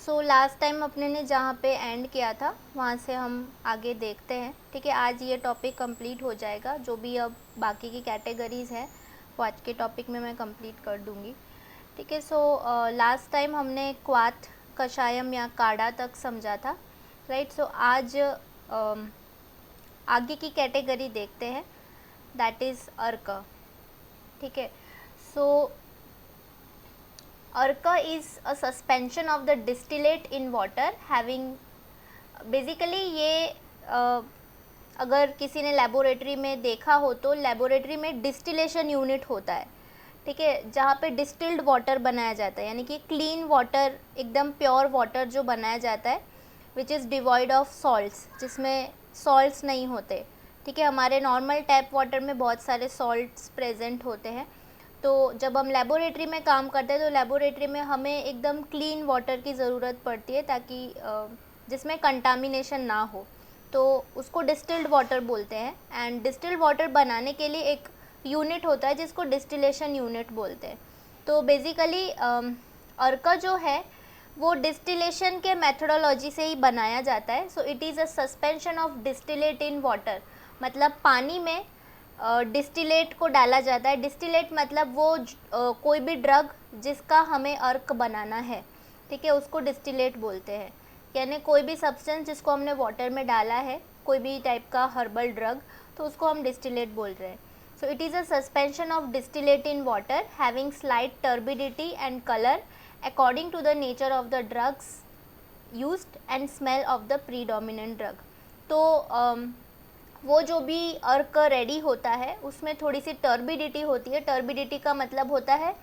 So last time अपने ने जहाँ पे एंड किया था वहाँ से हम आगे देखते हैं। ठीक है, आज ये टॉपिक कंप्लीट हो जाएगा। जो भी अब बाकी की कैटेगरीज़ है वो आज के टॉपिक में मैं कंप्लीट कर दूँगी। ठीक है, सो लास्ट टाइम हमने क्वाथ, कषायम या काढ़ा तक समझा था, राइट। सो आज आगे की कैटेगरी देखते हैं, दैट इज़ अर्क। ठीक है, सो अर्क is a suspension of the distillate in water having, basically ये अगर किसी ने लेबोरेटरी में देखा हो तो लेबोरेटरी में डिस्टिलेशन यूनिट होता है। ठीक है, जहाँ पे डिस्टिल्ड वाटर बनाया जाता है, यानी कि क्लीन वाटर, एकदम प्योर वाटर जो बनाया जाता है, which is devoid of salts, जिसमें सॉल्ट्स नहीं होते। ठीक है, हमारे नॉर्मल टैप वाटर में बहुत सारे सॉल्ट्स प्रेजेंट होते हैं। तो जब हम लेबोरेटरी में काम करते हैं तो लेबोरेटरी में हमें एकदम क्लीन वाटर की ज़रूरत पड़ती है, ताकि जिसमें कंटामिनेशन ना हो, तो उसको डिस्टिल्ड वाटर बोलते हैं। एंड डिस्टिल्ड वाटर बनाने के लिए एक यूनिट होता है जिसको डिस्टिलेशन यूनिट बोलते हैं। तो बेसिकली अर्क जो है वो डिस्टिलेशन के मेथोडोलॉजी से ही बनाया जाता है। So it is a suspension of distillate in water, मतलब पानी में डिस्टिलेट को डाला जाता है। डिस्टिलेट मतलब वो कोई भी ड्रग जिसका हमें अर्क बनाना है, ठीक है, उसको डिस्टिलेट बोलते हैं। यानी कोई भी सब्सटेंस जिसको हमने वाटर में डाला है, कोई भी टाइप का हर्बल ड्रग, तो उसको हम डिस्टिलेट बोल रहे हैं। So it is a suspension of distillate in water having slight turbidity and colour according to the nature of the drugs used and smell of the predominant drug. तो वो जो भी अर्क रेडी होता है उसमें थोड़ी सी टर्बिडिटी होती है। टर्बिडिटी का मतलब होता है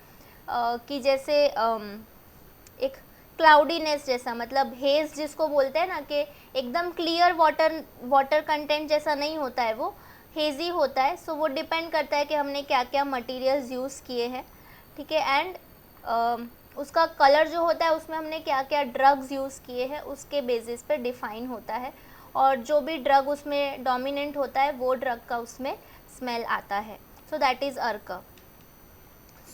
कि जैसे एक क्लाउडीनेस जैसा, मतलब हेज़ जिसको बोलते हैं ना, कि एकदम क्लियर वाटर कंटेंट जैसा नहीं होता है, वो हेज़ी होता है। सो वो डिपेंड करता है कि हमने क्या क्या मटेरियल्स यूज़ किए हैं। ठीक है, एंड उसका कलर जो होता है उसमें हमने क्या क्या ड्रग्स यूज़ किए हैं उसके बेसिस पे डिफ़ाइन होता है। और जो भी ड्रग उसमें डोमिनेंट होता है वो ड्रग का उसमें स्मेल आता है। So that is ark.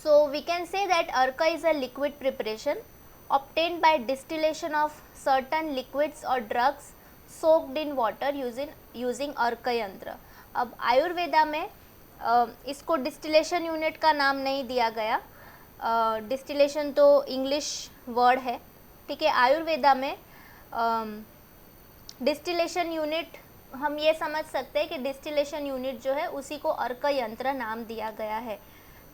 So we can say that ark is a liquid preparation obtained by distillation of certain liquids or drugs soaked in water using अर्क यंत्र। अब आयुर्वेदा में इसको डिस्टिलेशन यूनिट का नाम नहीं दिया गया। डिस्टिलेशन तो इंग्लिश वर्ड है। ठीक है, आयुर्वेदा में डिस्टिलेशन यूनिट हम ये समझ सकते हैं कि डिस्टिलेशन यूनिट जो है उसी को अर्क यंत्र नाम दिया गया है।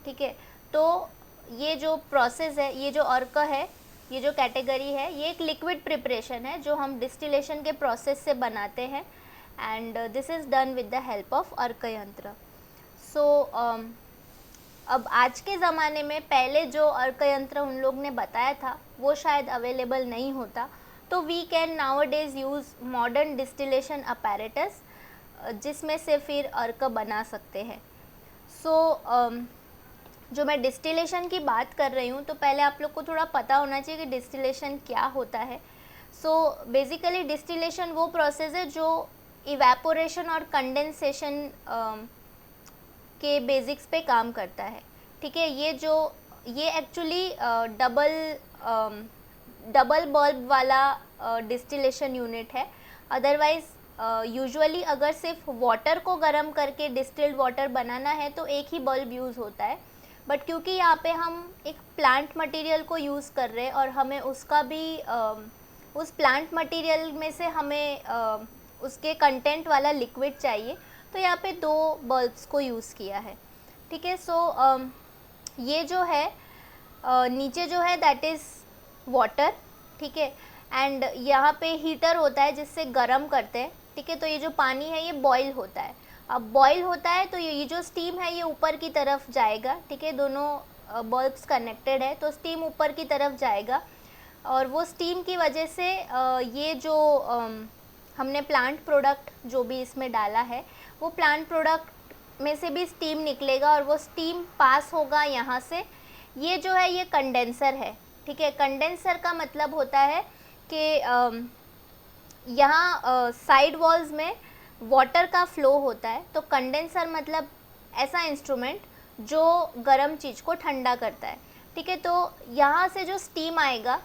ठीक है, तो ये जो प्रोसेस है, ये जो अर्क है, ये जो कैटेगरी है, ये एक लिक्विड प्रिपरेशन है जो हम डिस्टिलेशन के प्रोसेस से बनाते हैं, and this is done with the help of अर्क यंत्र। सो अब आज के ज़माने में पहले जो अर्क यंत्र उन लोग ने बताया था वो शायद अवेलेबल नहीं होता, तो we can nowadays use modern distillation apparatus, जिसमें से फिर अर्क बना सकते हैं। सो जो मैं डिस्टिलेशन की बात कर रही हूँ तो पहले आप लोग को थोड़ा पता होना चाहिए कि डिस्टिलेशन क्या होता है। सो बेसिकली डिस्टिलेशन वो प्रोसेस है जो इवेपोरेशन और कंडेंसेशन के बेसिक्स पे काम करता है। ठीक है, ये एक्चुअली डबल बल्ब वाला डिस्टिलेशन यूनिट है। अदरवाइज़ यूजुअली अगर सिर्फ वाटर को गर्म करके डिस्टिल्ड वाटर बनाना है तो एक ही बल्ब यूज़ होता है। बट क्योंकि यहाँ पे हम एक प्लांट मटेरियल को यूज़ कर रहे हैं और हमें उसका भी उस प्लांट मटेरियल में से हमें उसके कंटेंट वाला लिक्विड चाहिए, तो यहाँ पे 2 बल्ब्स को यूज़ किया है। ठीक है, सो ये जो है नीचे जो है दैट इज़ वाटर। ठीक है, एंड यहाँ पे हीटर होता है जिससे गर्म करते हैं। ठीक है, तो ये जो पानी है ये बॉईल होता है। अब बॉईल होता है तो ये जो स्टीम है ये ऊपर की तरफ जाएगा। ठीक है, दोनों बल्ब्स कनेक्टेड है तो स्टीम ऊपर की तरफ जाएगा, और वो स्टीम की वजह से ये जो हमने प्लांट प्रोडक्ट जो भी इसमें डाला है वो प्लांट प्रोडक्ट में से भी स्टीम निकलेगा और वो स्टीम पास होगा यहाँ से। ये जो है ये कंडेंसर है। ठीक है, कंडेंसर का मतलब होता है कि यहाँ साइड वॉल्स में वाटर का फ्लो होता है, तो कंडेंसर मतलब ऐसा इंस्ट्रूमेंट जो गर्म चीज़ को ठंडा करता है। ठीक है, तो यहाँ से जो स्टीम आएगा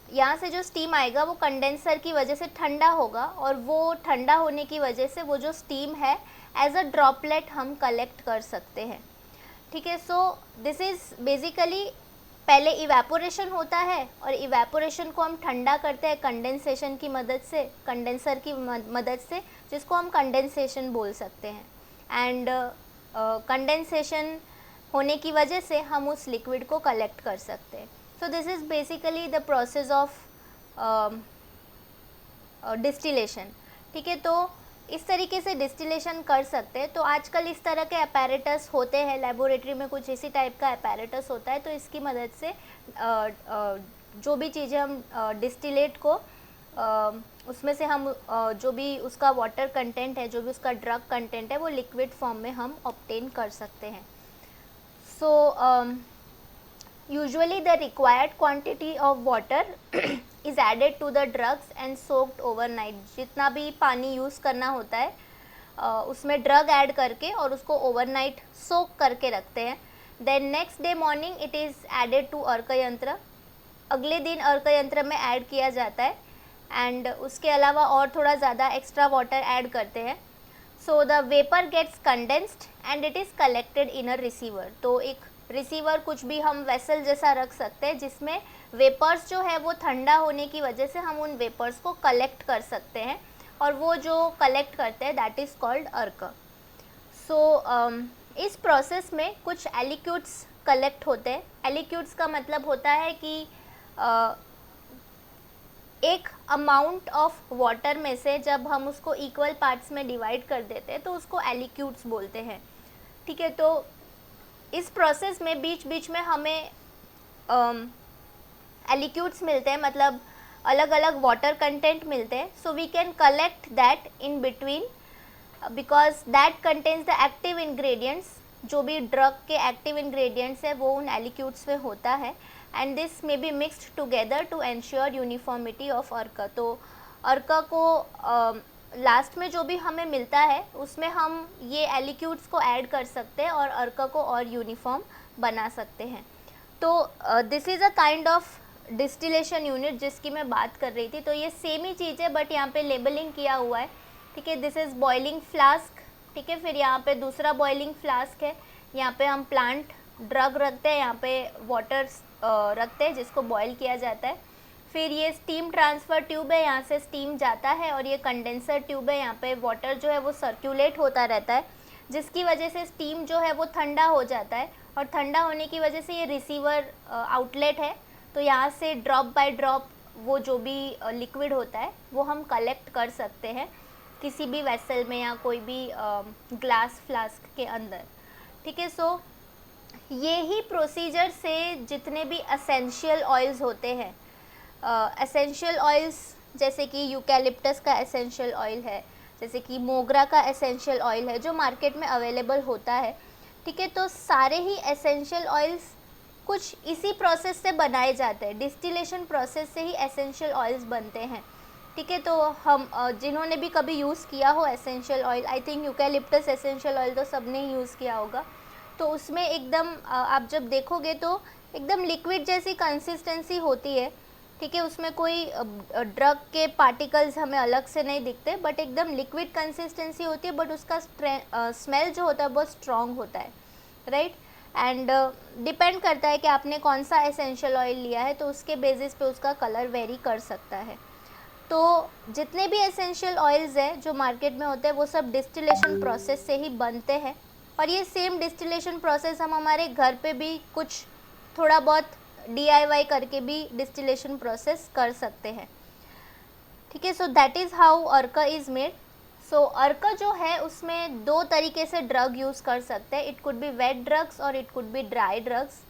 यहाँ से जो स्टीम आएगा वो कंडेंसर की वजह से ठंडा होगा, और वो ठंडा होने की वजह से वो जो स्टीम है एज अ ड्रॉपलेट हम कलेक्ट कर सकते हैं। ठीक है, सो दिस इज़ बेसिकली पहले इवेपोरेशन होता है, और इवेपोरेशन को हम ठंडा करते हैं कंडेंसेशन की मदद से, कंडेंसर की मदद से, जिसको हम कंडेंसेशन बोल सकते हैं। एंड कंडेंसेशन होने की वजह से हम उस लिक्विड को कलेक्ट कर सकते हैं। So this is basically the process of distillation. ठीक है, तो इस तरीके से डिस्टिलेशन कर सकते हैं। तो आजकल इस तरह के अपैरेटस होते हैं, लेबोरेटरी में कुछ इसी टाइप का अपैरेटस होता है, तो इसकी मदद से जो भी चीज़ें हम डिस्टिलेट को उसमें से हम जो भी उसका वाटर कंटेंट है, जो भी उसका ड्रग कंटेंट है, वो लिक्विड फॉर्म में हम ऑब्टेन कर सकते हैं। सो usually the required quantity of water is added to the drugs and soaked overnight। जितना भी पानी यूज़ करना होता है उसमें ड्रग ऐड करके और उसको ओवरनाइट सोक करके रखते हैं। Then next day morning it is added to अर्क यंत्र, अगले दिन अर्क यंत्र में ऐड किया जाता है, एंड उसके अलावा और थोड़ा ज़्यादा एक्स्ट्रा वाटर ऐड करते हैं। So the vapour gets condensed and it is collected in a receiver. तो एक रिसीवर कुछ भी हम वेसल जैसा रख सकते हैं, जिसमें वेपर्स जो है वो ठंडा होने की वजह से हम उन वेपर्स को कलेक्ट कर सकते हैं, और वो जो कलेक्ट करते हैं दैट इज़ कॉल्ड अर्क। सो इस प्रोसेस में कुछ एलिक्यूट्स कलेक्ट होते हैं। एलिक्यूट्स का मतलब होता है कि एक अमाउंट ऑफ वाटर में से जब हम उसको इक्वल पार्ट्स में डिवाइड कर देते हैं तो उसको एलिक्यूट्स बोलते हैं। ठीक है, तो इस प्रोसेस में बीच बीच में हमें एलिक्यूट्स मिलते हैं, मतलब अलग अलग वाटर कंटेंट मिलते हैं। So we can collect that in between because that contains the active ingredients. जो भी ड्रग के एक्टिव इंग्रेडिएंट्स है वो उन एलिक्यूट्स में होता है, and this may be mixed together to ensure uniformity of ark. तो अर्क को लास्ट में जो भी हमें मिलता है उसमें हम ये एलिक्यूट्स को ऐड कर सकते हैं और अर्क को और यूनिफॉर्म बना सकते हैं। तो this is a kind of distillation unit जिसकी मैं बात कर रही थी। तो ये सेम ही चीज़ है बट यहाँ पे लेबलिंग किया हुआ है। ठीक है, दिस इज़ बॉइलिंग फ्लास्क। ठीक है, फिर यहाँ पे दूसरा बॉइलिंग फ्लास्क है, यहाँ पे हम प्लांट ड्रग रखते हैं, यहाँ पे वाटर रखते हैं जिसको बॉयल किया जाता है। फिर ये स्टीम ट्रांसफ़र ट्यूब है, यहाँ से स्टीम जाता है, और ये कंडेंसर ट्यूब है, यहाँ पे वाटर जो है वो सर्कुलेट होता रहता है, जिसकी वजह से स्टीम जो है वो ठंडा हो जाता है, और ठंडा होने की वजह से ये रिसीवर आउटलेट है। तो यहाँ से ड्रॉप बाय ड्रॉप वो जो भी लिक्विड होता है वो हम कलेक्ट कर सकते हैं किसी भी वेसल में या कोई भी ग्लास फ्लास्क के अंदर। ठीक है, सो ये ही प्रोसीजर से जितने भी एसेंशियल ऑयल्स होते हैं, एसेंशियल ऑयल्स जैसे कि यूकैलिप्टस का एसेंशियल ऑयल है, जैसे कि मोगरा का एसेंशियल ऑयल है जो मार्केट में अवेलेबल होता है। ठीक है, तो सारे ही एसेंशियल ऑयल्स कुछ इसी प्रोसेस से बनाए जाते हैं, डिस्टिलेशन प्रोसेस से ही एसेंशियल ऑयल्स बनते हैं। ठीक है, तो हम जिन्होंने भी कभी यूज़ किया हो essential oil, I think eucalyptus essential oil तो सबने ही यूज़ किया होगा। तो उसमें एकदम आप जब देखोगे तो एकदम लिक्विड जैसी कंसिस्टेंसी होती है। ठीक है, उसमें कोई ड्रग के पार्टिकल्स हमें अलग से नहीं दिखते, बट एकदम लिक्विड कंसिस्टेंसी होती है, बट उसका स्मेल जो होता है बहुत स्ट्रॉन्ग होता है, राइट। एंड डिपेंड करता है कि आपने कौन सा एसेंशियल ऑयल लिया है, तो उसके बेसिस पे उसका कलर वेरी कर सकता है। तो जितने भी एसेंशियल ऑयल्स हैं जो मार्केट में होते हैं वो सब डिस्टिलेशन प्रोसेस से ही बनते हैं, और ये सेम डिस्टिलेशन प्रोसेस हम हमारे घर पे भी कुछ थोड़ा बहुत DIY करके भी डिस्टिलेशन प्रोसेस कर सकते हैं। ठीक है, सो दैट इज़ हाउ अर्क इज़ मेड। सो अर्क जो है उसमें दो तरीके से ड्रग यूज़ कर सकते हैं, it could be wet drugs और it could be dry drugs.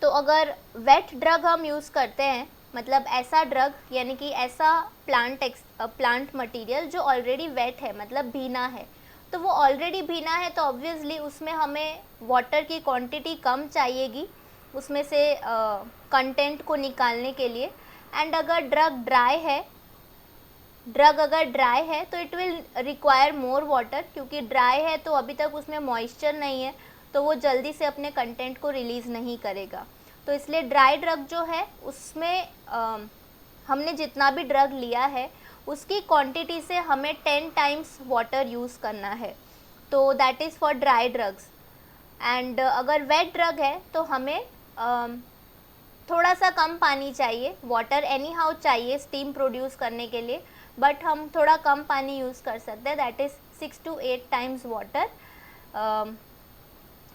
तो अगर वेट ड्रग हम यूज़ करते हैं, मतलब ऐसा ड्रग यानी कि ऐसा प्लांट मटेरियल जो ऑलरेडी वेट है, मतलब भीना है, तो वो ऑलरेडी भीना है तो ऑब्वियसली उसमें हमें वाटर की क्वांटिटी कम चाहिएगी उसमें से कंटेंट को निकालने के लिए। एंड अगर ड्रग अगर ड्राई है तो it will require more water, क्योंकि ड्राई है तो अभी तक उसमें मॉइस्चर नहीं है, तो वो जल्दी से अपने कंटेंट को रिलीज़ नहीं करेगा। तो इसलिए ड्राई ड्रग जो है उसमें हमने जितना भी ड्रग लिया है उसकी क्वांटिटी से हमें 10 टाइम्स वाटर यूज़ करना है, तो that is for dry drugs. And अगर वेट ड्रग है तो हमें थोड़ा सा कम पानी चाहिए, वाटर एनी हाउ चाहिए स्टीम प्रोड्यूस करने के लिए, बट हम थोड़ा कम पानी यूज़ कर सकते हैं, that is 6 to 8 times water.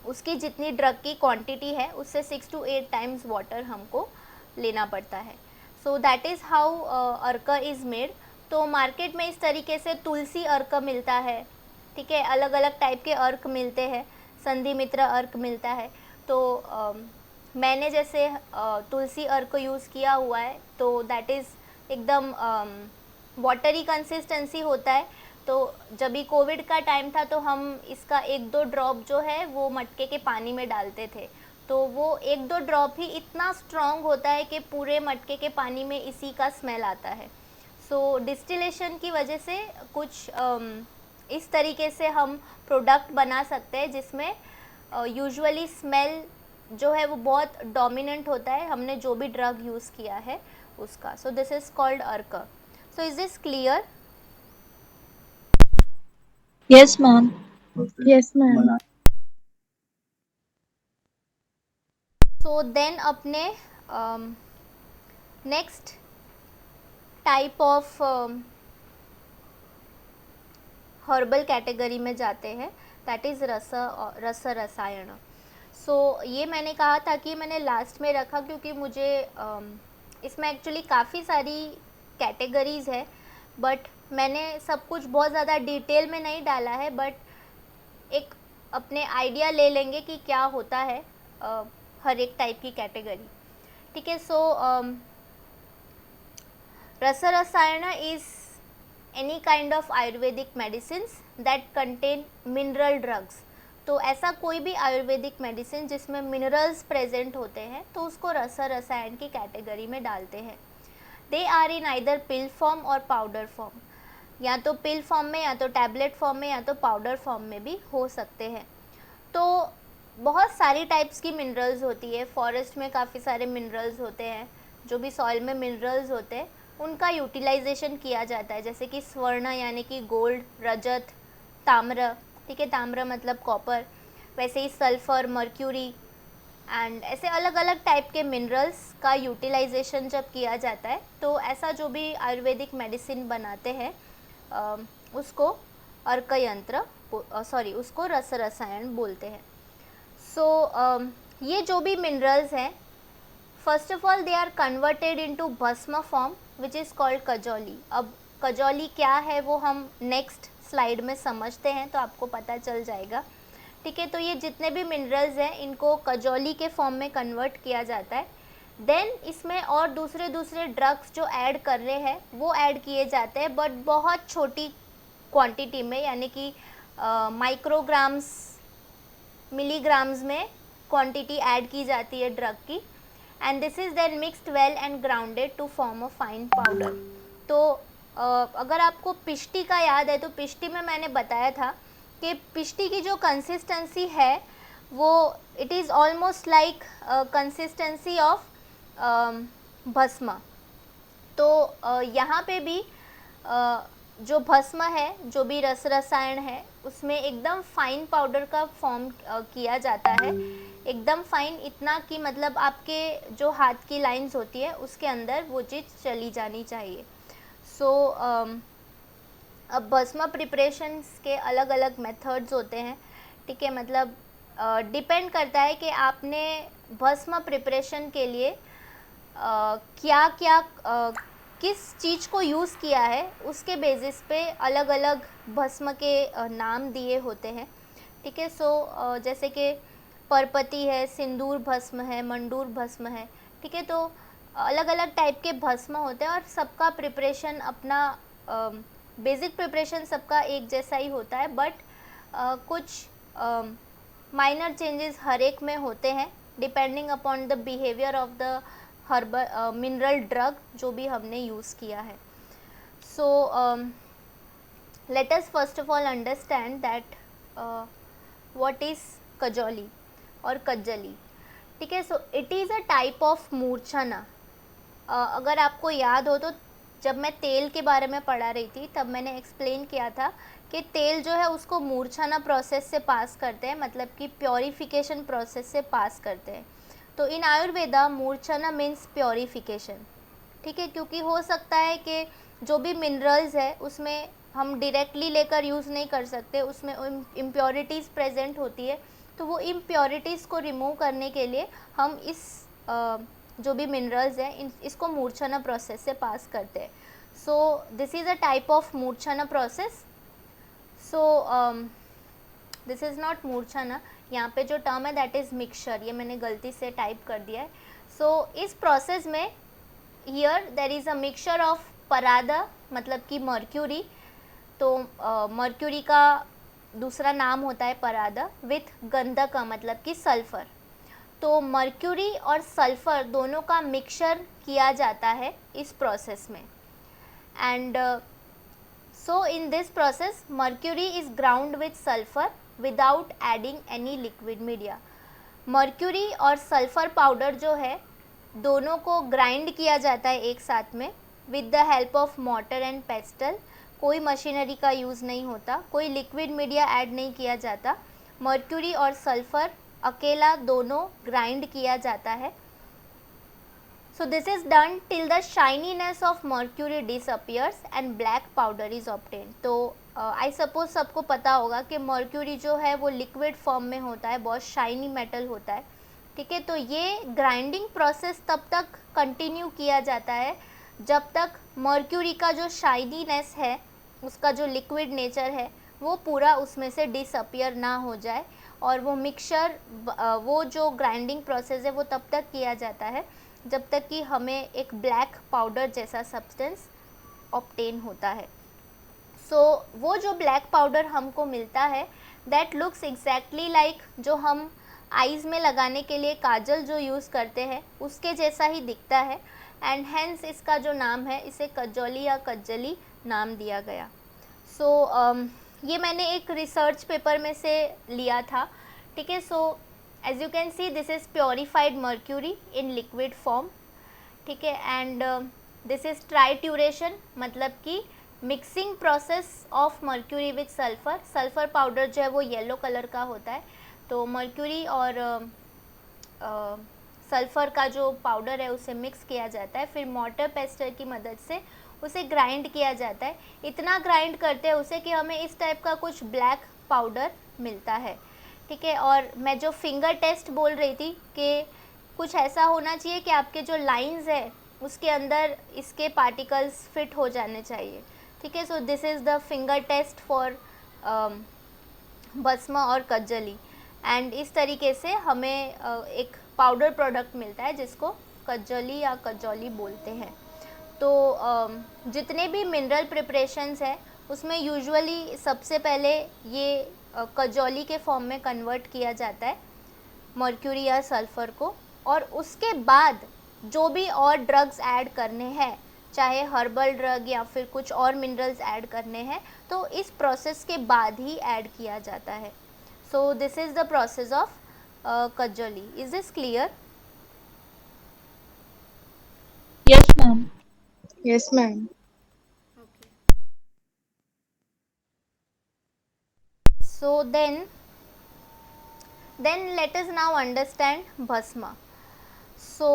उसकी जितनी ड्रग की क्वांटिटी है उससे 6 to 8 टाइम्स वाटर हमको लेना पड़ता है। सो दैट इज़ हाउ अर्क इज़ मेड। तो मार्केट में इस तरीके से तुलसी अर्क मिलता है, ठीक है, अलग अलग टाइप के अर्क मिलते हैं, संधि मित्र अर्क मिलता है। तो मैंने जैसे तुलसी अर्क कोयूज़ किया हुआ है, तो दैट इज़ एकदम वाटरी कंसिस्टेंसी होता है। तो जब भी कोविड का टाइम था तो हम इसका 1-2 ड्रॉप जो है वो मटके के पानी में डालते थे, तो वो 1-2 ड्रॉप ही इतना स्ट्रॉन्ग होता है कि पूरे मटके के पानी में इसी का स्मेल आता है। सो डिस्टिलेशन की वजह से कुछ इस तरीके से हम प्रोडक्ट बना सकते हैं जिसमें यूजुअली स्मेल जो है वो बहुत डोमिनेंट होता है, हमने जो भी ड्रग यूज़ किया है उसका। सो this is called ark. So is this clear? Yes, ma'am. Yes, ma'am. So then अपने next type of herbal category में जाते हैं, दैट इज़ रस रसायन। सो ये मैंने कहा था कि मैंने लास्ट में रखा क्योंकि मुझे इसमें एक्चुअली काफ़ी सारी कैटेगरीज़ है, बट मैंने सब कुछ बहुत ज़्यादा डिटेल में नहीं डाला है, बट एक अपने आइडिया ले लेंगे कि क्या होता है हर एक टाइप की कैटेगरी, ठीक है। सो रस रसायन is any kind of Ayurvedic medicines that contain mineral drugs। तो ऐसा कोई भी आयुर्वेदिक मेडिसिन जिसमें मिनरल्स प्रेजेंट होते हैं तो उसको रस रसायन की कैटेगरी में डालते हैं। They are in either pill form और पाउडर फॉर्म, या तो पिल फॉर्म में, या तो टैबलेट फॉर्म में, या तो पाउडर फॉर्म में भी हो सकते हैं। तो बहुत सारी टाइप्स की मिनरल्स होती है, फॉरेस्ट में काफ़ी सारे मिनरल्स होते हैं, जो भी सॉइल में मिनरल्स होते हैं उनका यूटिलाइजेशन किया जाता है, जैसे कि स्वर्ण यानी कि गोल्ड, रजत, ताम्र, ठीक है, ताम्र मतलब कॉपर, वैसे ही सल्फ़र, मर्क्यूरी एंड ऐसे अलग अलग टाइप के मिनरल्स का यूटिलाइजेशन जब किया जाता है तो ऐसा जो भी आयुर्वेदिक मेडिसिन बनाते हैं उसको अर्क यंत्र उसको रस रसायन बोलते हैं। सो ये जो भी मिनरल्स हैं, first of all they are converted into bhasma form which is called kajjali. अब कजौली क्या है वो हम नेक्स्ट स्लाइड में समझते हैं तो आपको पता चल जाएगा, ठीक है। तो ये जितने भी मिनरल्स हैं इनको कजौली के फॉर्म में कन्वर्ट किया जाता है। देन इसमें और दूसरे दूसरे ड्रग्स जो ऐड कर रहे हैं वो ऐड किए जाते हैं, बट बहुत छोटी क्वांटिटी में, यानी कि माइक्रोग्राम्स, मिलीग्राम्स में क्वांटिटी ऐड की जाती है ड्रग की, and this is then mixed well and grounded to form a fine powder. तो अगर आपको पिष्टी का याद है तो पिष्टी में मैंने बताया था कि पिष्टी की जो कंसिस्टेंसी है वो it is almost like consistency of भस्म। तो यहाँ पे भी जो भस्म है, जो भी रस रसायन है, उसमें एकदम फाइन पाउडर का फॉर्म किया जाता है, एकदम फाइन, इतना कि मतलब आपके जो हाथ की लाइंस होती है उसके अंदर वो चीज़ चली जानी चाहिए। सो अब भस्म प्रिपरेशंस के अलग अलग मेथड्स होते हैं, ठीक है, मतलब डिपेंड करता है कि आपने भस्म प्रिपरेशन के लिए क्या क्या किस चीज़ को यूज़ किया है उसके बेसिस पे अलग अलग भस्म के नाम दिए होते हैं, ठीक है। सो जैसे कि परपति है, सिंदूर भस्म है, मंडूर भस्म है, ठीक है। तो अलग अलग टाइप के भस्म होते हैं और सबका प्रिपरेशन अपना बेसिक प्रिपरेशन सबका एक जैसा ही होता है, बट कुछ माइनर चेंजेस हर एक में होते हैं depending upon the behaviour of the herbal mineral drug जो भी हमने यूज़ किया है। So let us first of all understand that what is kajjali और कज्जली। ठीक है। So it is a type of murchhana. अगर आपको याद हो तो जब मैं तेल के बारे में पढ़ा रही थी तब मैंने एक्सप्लेन किया था कि तेल जो है उसको मूर्छना प्रोसेस से पास करते हैं, मतलब कि प्योरीफिकेशन प्रोसेस से पास करते हैं। तो इन आयुर्वेदा मूर्छना मीन्स प्योरीफिकेशन, ठीक है, क्योंकि हो सकता है कि जो भी मिनरल्स है उसमें हम डायरेक्टली लेकर यूज़ नहीं कर सकते, उसमें इम्प्योरिटीज़ प्रेजेंट होती है, तो वो इम्प्योरिटीज़ को रिमूव करने के लिए हम इस जो भी मिनरल्स हैं इसको मूर्छना प्रोसेस से पास करते हैं। So this is a type of murchhana process. So this is not murchhana, यहाँ पे जो टर्म है दैट इज़ मिक्सचर, ये मैंने गलती से टाइप कर दिया है। सो इस प्रोसेस में here there is a mixture of parada मतलब कि मर्क्यूरी, तो मर्क्यूरी का दूसरा नाम होता है परादा, विथ गंधक मतलब कि सल्फ़र। तो मर्क्यूरी और सल्फ़र दोनों का मिक्सचर किया जाता है इस प्रोसेस में। And so in this process mercury is ground with sulphur without adding any liquid media. Mercury और सल्फ़र पाउडर जो है दोनों को ग्राइंड किया जाता है एक साथ में with the help of motor and pastel. कोई मशीनरी का यूज़ नहीं होता, कोई लिक्विड मीडिया ऐड नहीं किया जाता, मर्क्यूरी और सल्फ़र अकेला दोनों ग्राइंड किया जाता है। So this is done till the shininess of mercury disappears and black powder is obtain. तो आई सपोज सबको पता होगा कि मर्क्यूरी जो है वो लिक्विड फॉर्म में होता है, बहुत शाइनी मेटल होता है, ठीक है। तो ये ग्राइंडिंग प्रोसेस तब तक कंटिन्यू किया जाता है जब तक मर्क्यूरी का जो शाइनीनेस है, उसका जो लिक्विड नेचर है, वो पूरा उसमें से डिसअपियर ना हो जाए। और वो मिक्सचर, वो जो ग्राइंडिंग प्रोसेस है वो तब तक किया जाता है जब तक कि हमें एक ब्लैक पाउडर जैसा सब्सटेंस ऑब्टेन होता है। सो वो जो ब्लैक पाउडर हमको मिलता है दैट लुक्स एग्जैक्टली लाइक जो हम आईज़ में लगाने के लिए काजल जो यूज़ करते हैं उसके जैसा ही दिखता है, एंड हेंस इसका जो नाम है इसे कज्जौली या कज्जली नाम दिया गया। सो ये मैंने एक रिसर्च पेपर में से लिया था, ठीक है। So as you can see this is purified mercury in liquid form, ठीक है। एंड दिस इज़ ट्राइट्यूरेशन मतलब कि mixing process of mercury with sulphur. Sulphur powder जो है वो येलो कलर का होता है, तो मर्क्यूरी और सल्फ़र का जो पाउडर है उसे मिक्स किया जाता है, फिर मोटर पेस्टर की मदद से उसे ग्राइंड किया जाता है। इतना ग्राइंड करते हैं उसे कि हमें इस टाइप का कुछ ब्लैक पाउडर मिलता है, ठीक है। और मैं जो फिंगर टेस्ट बोल रही थी कि कुछ ऐसा होना चाहिए कि आपके जो लाइंस है उसके अंदर इसके पार्टिकल्स फिट हो जाने चाहिए, ठीक है। So this is the finger test for bhasma और कज्जली, एंड इस तरीके से हमें एक पाउडर प्रोडक्ट मिलता है जिसको कज्जली या कज्जौली बोलते हैं। तो जितने भी मिनरल प्रिपरेशंस हैं उसमें यूजुअली सबसे पहले ये कज्जौली के फॉर्म में कन्वर्ट किया जाता है मर्क्यूरी या सल्फ़र को, और उसके बाद जो भी और ड्रग्स ऐड करने हैं, चाहे हर्बल ड्रग या फिर कुछ और मिनरल्स ऐड करने हैं, तो इस प्रोसेस के बाद ही ऐड किया जाता है। So this is the process of kajjali. Is this clear? Yes, ma'am. Yes, ma'am. So then let us now understand bhasma. So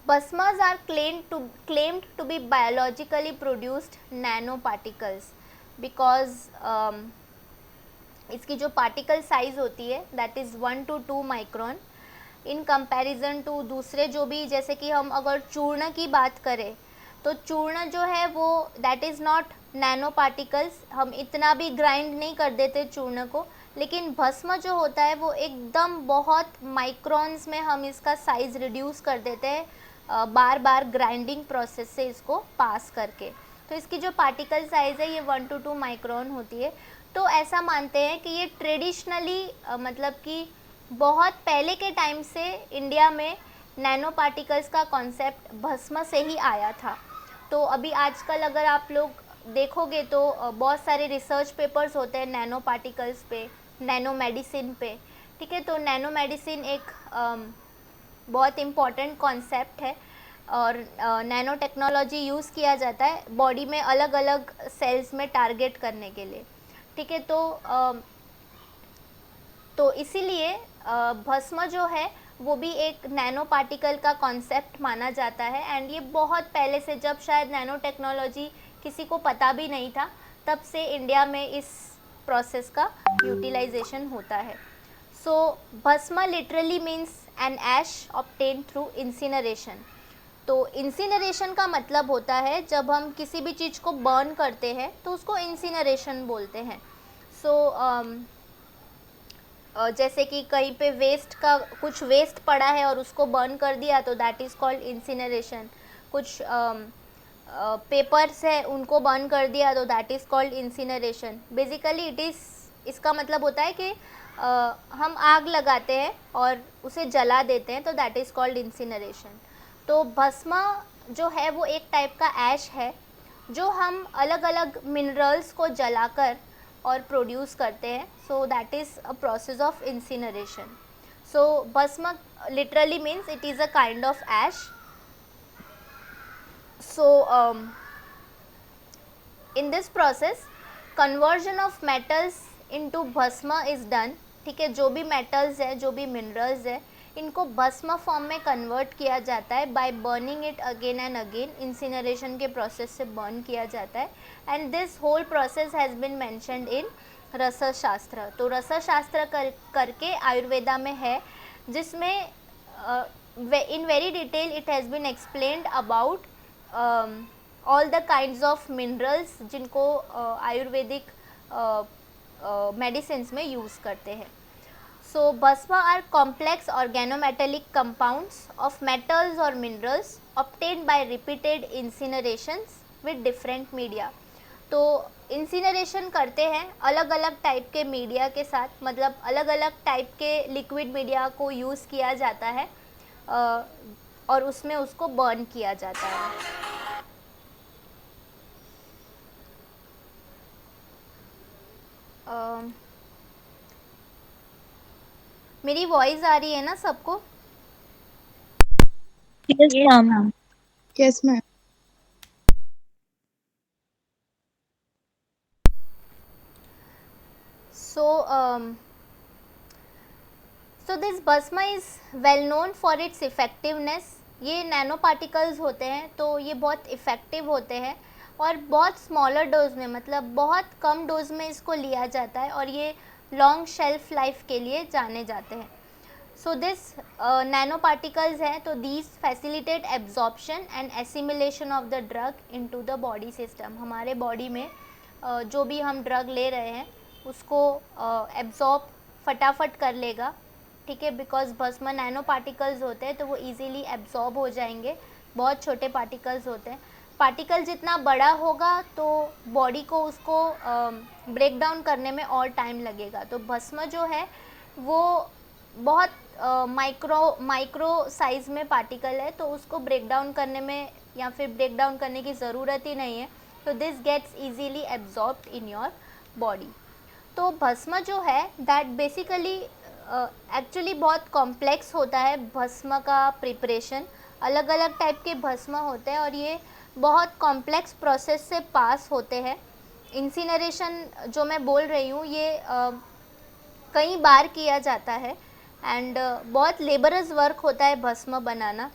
bhasmas are claimed to be biologically produced nanoparticles because इसकी जो particle size होती है that is 1 to 2 micron in comparison to दूसरे जो भी, जैसे कि हम अगर चूर्ण की बात करें तो चूर्ण जो है वो that is not nano particles, हम इतना भी ग्राइंड नहीं कर देते चूर्ण को, लेकिन भस्म जो होता है वो एकदम बहुत माइक्रोन्स में हम इसका साइज़ रिड्यूस कर देते हैं बार बार ग्राइंडिंग प्रोसेस से इसको पास करके। तो इसकी जो पार्टिकल साइज़ है ये 1 to 2 माइक्रोन होती है। तो ऐसा मानते हैं कि ये ट्रेडिशनली मतलब कि बहुत पहले के टाइम से इंडिया में नैनो पार्टिकल्स का कॉन्सेप्ट भस्म से ही आया था। तो अभी आजकल अगर आप लोग देखोगे तो बहुत सारे रिसर्च पेपर्स होते हैं नैनो पार्टिकल्स पे, नैनो मेडिसिन पे, ठीक ठीक है। तो नैनो मेडिसिन एक बहुत इम्पॉर्टेंट कॉन्सेप्ट है और नैनो टेक्नोलॉजी यूज़ किया जाता है बॉडी में अलग अलग सेल्स में टारगेट करने के लिए, ठीक है। तो इसीलिए भस्म जो है वो भी एक नैनो पार्टिकल का कॉन्सेप्ट माना जाता है एंड ये बहुत पहले से, जब शायद नैनो टेक्नोलॉजी किसी को पता भी नहीं था, तब से इंडिया में इस प्रोसेस का यूटिलाइजेशन होता है। सो भस्म लिटरली मीन्स एन ऐश ऑब्टेन थ्रू इंसिनरेशन। तो इंसिनरेशन का मतलब होता है जब हम किसी भी चीज़ को बर्न करते हैं तो उसको इंसिनरेशन बोलते हैं। सो जैसे कि कहीं पे कुछ वेस्ट पड़ा है और उसको बर्न कर दिया तो दैट इज़ कॉल्ड इंसिनरेशन। कुछ पेपर्स है उनको बर्न कर दिया तो that is called incineration. Basically इसका मतलब होता है कि हम आग लगाते हैं और उसे जला देते हैं तो दैट इज़ कॉल्ड इंसिनरेशन। तो भस्म जो है वो एक टाइप का ऐश है जो हम अलग अलग मिनरल्स को जलाकर और प्रोड्यूस करते हैं। So that is a process of incineration. So bhasma literally means it is a kind of ash. So in this process conversion of metals into भस्म is done, ठीक है। जो भी मेटल्स है, जो भी मिनरल्स है, इनको भस्म फॉर्म में कन्वर्ट किया जाता है by burning it again and again. Incineration के प्रोसेस से बर्न किया जाता है and this whole process has been mentioned in Rasashastra. तो रसशास्त्र करके आयुर्वेदा में है, जिसमें in very detail it has been explained about all the kinds of minerals जिनको आयुर्वेदिक मेडिसिन्स में यूज़ करते हैं। So bhasma are complex organometallic compounds of metals और minerals obtained by repeated incinerations with different media. तो इंसिनरेशन करते हैं अलग अलग टाइप के मीडिया के साथ, मतलब अलग अलग टाइप के लिक्विड मीडिया को यूज़ किया जाता है और उसमें उसको बर्न किया जाता है। मेरी वॉइस आ रही है ना सबको? Yes, ma'am. Yes, ma'am. So this भस्म is well known for its effectiveness. ये नैनो पार्टिकल्स होते हैं तो ये बहुत इफ़ेक्टिव होते हैं और बहुत स्मॉलर डोज में, मतलब बहुत कम डोज में इसको लिया जाता है और ये लॉन्ग शेल्फ लाइफ के लिए जाने जाते हैं। सो दिस नैनो पार्टिकल्स हैं तो these facilitate absorption and assimilation of the drug into the body system. हमारे बॉडी में जो भी हम ड्रग ले रहे हैं उसको एब्जॉर्ब फटाफट कर लेगा, ठीक है। बिकॉज भस्म नैनो पार्टिकल्स होते हैं तो वो इजीली एब्जॉर्ब हो जाएंगे। बहुत छोटे पार्टिकल्स होते हैं। पार्टिकल जितना बड़ा होगा तो बॉडी को उसको ब्रेक डाउन करने में और टाइम लगेगा। तो भस्म जो है वो बहुत माइक्रो साइज़ में पार्टिकल है तो उसको ब्रेक डाउन करने में या फिर ब्रेक डाउन करने की ज़रूरत ही नहीं है। तो this gets easily absorbed in your body. तो भस्म जो है दैट बेसिकली एक्चुअली बहुत कॉम्प्लेक्स होता है। भस्म का प्रिपरेशन अलग अलग टाइप के भस्म होते हैं और ये बहुत कॉम्प्लेक्स प्रोसेस से पास होते हैं। इंसिनरेशन जो मैं बोल रही हूँ ये कई बार किया जाता है एंड बहुत लेबरस वर्क होता है भस्म बनाना,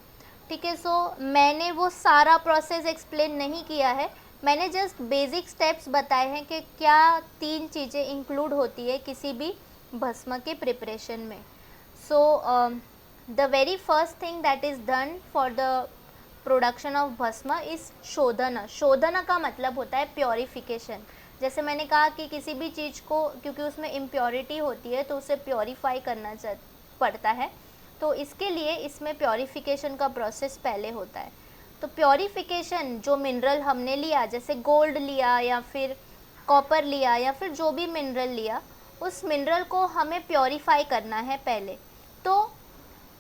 ठीक है। सो मैंने वो सारा प्रोसेस एक्सप्लेन नहीं किया है, मैंने जस्ट बेसिक स्टेप्स बताए हैं कि क्या 3 चीज़ें इंक्लूड होती है किसी भी भस्म के प्रिपरेशन में। So the very first thing that is done for the production of भस्म इज़ शोधन। शोधन का मतलब होता है प्योरीफिकेशन। जैसे मैंने कहा कि किसी भी चीज़ को, क्योंकि उसमें इम्प्योरिटी होती है तो उसे प्योरीफाई करना पड़ता है, तो इसके लिए इसमें प्योरीफिकेशन का प्रोसेस पहले होता है। तो प्योरीफिकेशन जो मिनरल हमने लिया, जैसे गोल्ड लिया या फिर कॉपर लिया या फिर जो भी मिनरल लिया, उस मिनरल को हमें प्योरीफाई करना है पहले। तो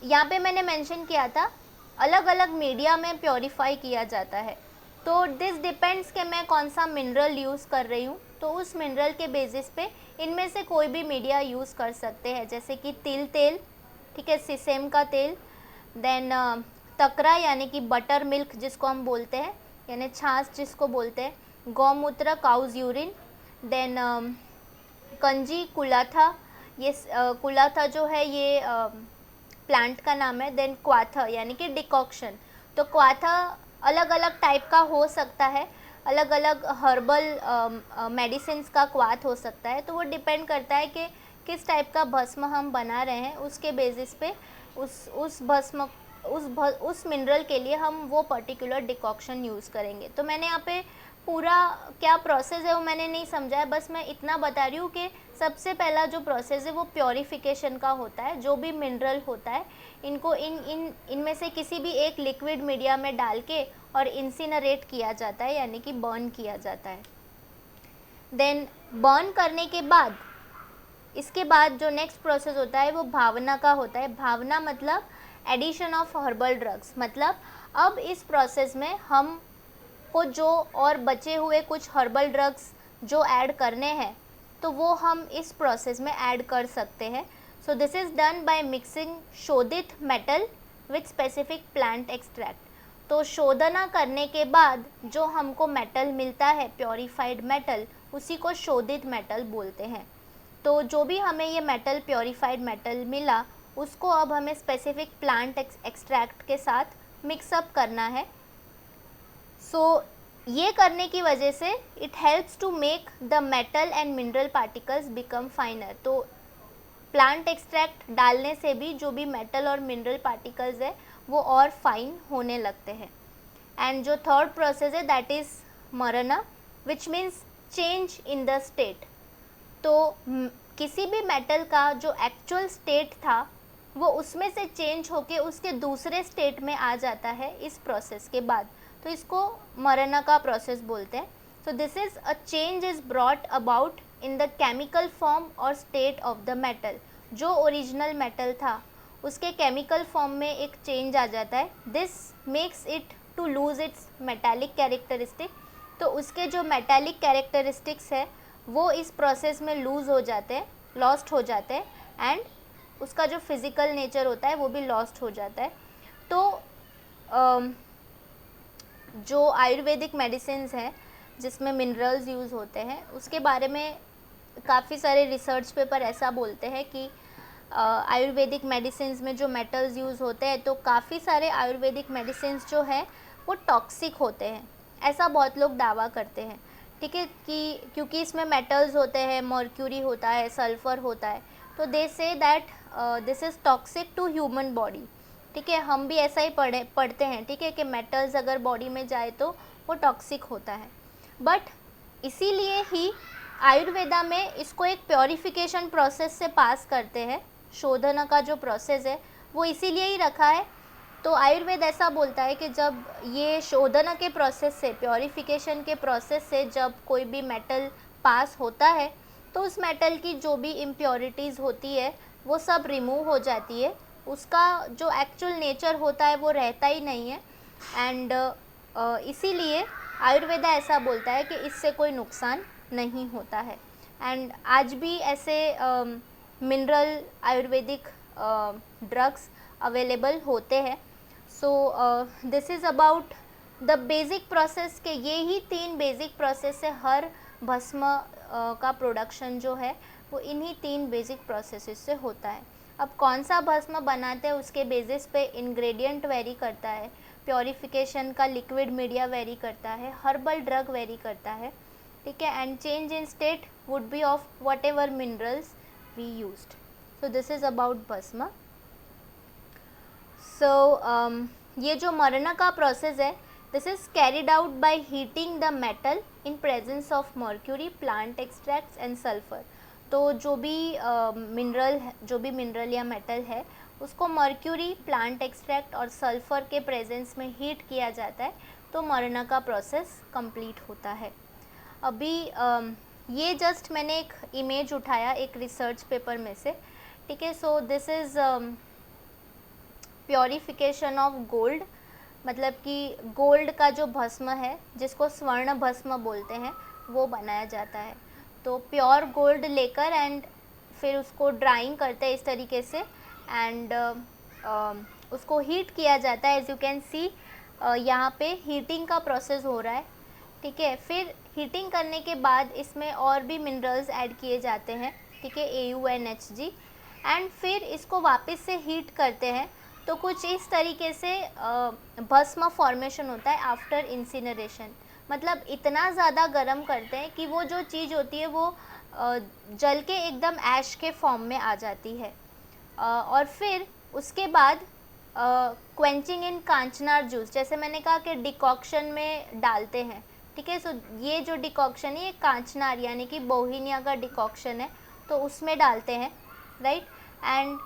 यहाँ पे मैंने मेंशन किया था अलग अलग मीडिया में प्योरीफाई किया जाता है। तो दिस डिपेंड्स कि मैं कौन सा मिनरल यूज़ कर रही हूँ, तो उस मिनरल के बेसिस पे इनमें से कोई भी मीडिया यूज़ कर सकते हैं, जैसे कि तिल तेल, ठीक है, सीसम का तेल, देन तकरा यानी कि बटर मिल्क जिसको हम बोलते हैं, यानी छाछ जिसको बोलते हैं, गौमूत्र काउज यूरिन, देन कंजी कुलाथा, ये कुलाथा जो है ये प्लांट का नाम है, देन क्वाथा यानी कि डिकॉक्शन। तो क्वाथा अलग अलग टाइप का हो सकता है, अलग अलग हर्बल मेडिसिन्स का क्वाथ हो सकता है, तो वो डिपेंड करता है कि किस टाइप का भस्म हम बना रहे हैं, उसके बेसिस पे उस भस्म उस मिनरल के लिए हम वो पर्टिकुलर डिकॉक्शन यूज़ करेंगे। तो मैंने यहाँ पे पूरा क्या प्रोसेस है वो मैंने नहीं समझा है, बस मैं इतना बता रही हूँ कि सबसे पहला जो प्रोसेस है वो प्योरीफिकेशन का होता है। जो भी मिनरल होता है इनको इनमें से किसी भी एक लिक्विड मीडिया में डाल के और इंसिनरेट किया जाता है, यानी कि बर्न किया जाता है। देन बर्न करने के बाद इसके बाद जो नेक्स्ट प्रोसेस होता है वो भावना का होता है। भावना मतलब एडिशन ऑफ हर्बल ड्रग्स, मतलब अब इस प्रोसेस में हम को जो और बचे हुए कुछ हर्बल ड्रग्स जो ऐड करने हैं तो वो हम इस प्रोसेस में ऐड कर सकते हैं। So this is done by mixing shodhit metal with specific plant extract. तो शोधना करने के बाद जो हमको मेटल मिलता है, प्योरीफाइड मेटल, उसी को शोधित मेटल बोलते हैं। तो जो भी हमें ये मेटल, प्योरीफाइड मेटल मिला, उसको अब हमें स्पेसिफिक प्लांट एक्सट्रैक्ट के साथ मिक्सअप करना है। सो ये करने की वजह से it helps to make the metal and mineral particles become finer. तो प्लांट एक्सट्रैक्ट डालने से भी जो भी मेटल और मिनरल पार्टिकल्स है वो और फाइन होने लगते हैं। एंड जो थर्ड प्रोसेस है दैट इज़ मरना, which means change in the state. तो किसी भी मेटल का जो एक्चुअल स्टेट था वो उसमें से चेंज होके उसके दूसरे स्टेट में आ जाता है इस प्रोसेस के बाद, तो इसको मरना का प्रोसेस बोलते हैं। So this is a change is brought about in the chemical form और स्टेट ऑफ द मेटल। जो ओरिजिनल मेटल था उसके केमिकल फॉर्म में एक चेंज आ जाता है। This makes it to lose its metallic characteristic. तो उसके जो मेटालिक कैरेक्टरिस्टिक्स है वो इस प्रोसेस में लूज़ हो जाते हैं, लॉस्ट हो जाते हैं, एंड उसका जो फिज़िकल नेचर होता है वो भी लॉस्ट हो जाता है। तो जो आयुर्वेदिक मेडिसिन्स हैं जिसमें मिनरल्स यूज़ होते हैं उसके बारे में काफ़ी सारे रिसर्च पेपर ऐसा बोलते हैं कि आयुर्वेदिक मेडिसिन्स में जो मेटल्स यूज़ होते हैं तो काफ़ी सारे आयुर्वेदिक मेडिसिन्स जो हैं वो टॉक्सिक होते हैं, ऐसा बहुत लोग दावा करते हैं। ठीक है, कि क्योंकि इसमें मेटल्स होते हैं, मर्क्यूरी होता है, सल्फ़र होता है, तो they say that this is toxic to human body. ठीक है, हम भी ऐसा ही पढ़ते हैं, ठीक है, कि मेटल्स अगर बॉडी में जाए तो वो टॉक्सिक होता है। बट इसीलिए ही आयुर्वेदा में इसको एक प्योरीफिकेशन प्रोसेस से पास करते हैं। शोधना का जो प्रोसेस है वो इसीलिए ही रखा है। तो आयुर्वेद ऐसा बोलता है कि जब ये शोधना के प्रोसेस से, प्योरीफिकेशन के प्रोसेस से जब कोई भी मेटल पास होता है तो उस मेटल की जो भी इम्प्योरिटीज़ होती है वो सब रिमूव हो जाती है, उसका जो एक्चुअल नेचर होता है वो रहता ही नहीं है। एंड इसीलिए आयुर्वेदा ऐसा बोलता है कि इससे कोई नुकसान नहीं होता है। एंड आज भी ऐसे मिनरल आयुर्वेदिक ड्रग्स अवेलेबल होते हैं। So this is about the basic process के ये ही 3 बेसिक प्रोसेस से हर भस्म का प्रोडक्शन जो है वो इन्हीं 3 बेसिक प्रोसेसेस से होता है। अब कौन सा भस्म बनाते हैं उसके बेसिस पे इंग्रेडिएंट वेरी करता है, प्योरीफिकेशन का लिक्विड मीडिया वेरी करता है, हर्बल ड्रग वेरी करता है, ठीक है, and change in state would be of whatever minerals we used. So this is about bhasma. So ये जो मरना का प्रोसेस है this is carried out by heating the metal in presence of mercury, plant extracts and sulphur. तो जो भी mineral या metal है उसको मर्क्यूरी, प्लांट एक्सट्रैक्ट और सल्फ़र के प्रेजेंस में हीट किया जाता है तो मरना का प्रोसेस कंप्लीट होता है। अभी ये जस्ट मैंने एक इमेज उठाया एक रिसर्च पेपर में से, ठीक है। So this is purification of gold. मतलब कि गोल्ड का जो भस्म है जिसको स्वर्ण भस्म बोलते हैं वो बनाया जाता है। तो प्योर गोल्ड लेकर एंड फिर उसको ड्राइंग करते हैं इस तरीके से एंड उसको हीट किया जाता है। एज यू कैन सी यहाँ पे हीटिंग का प्रोसेस हो रहा है, ठीक है। फिर हीटिंग करने के बाद इसमें और भी मिनरल्स ऐड किए जाते हैं, ठीक है, AuNHG, एंड फिर इसको वापस से हीट करते हैं तो कुछ इस तरीके से भस्म फॉर्मेशन होता है आफ्टर इंसिनरेशन। मतलब इतना ज़्यादा गर्म करते हैं कि वो जो चीज़ होती है वो जल के एकदम ऐश के फॉर्म में आ जाती है। और फिर उसके बाद क्वेंचिंग इन कांचनार जूस, जैसे मैंने कहा कि डिकॉक्शन में डालते हैं, ठीक है। सो ये जो डिकॉक्शन है ये कांचनार यानी कि बोहिनिया का डिकॉक्शन है, तो उसमें डालते हैं, राइट। एंड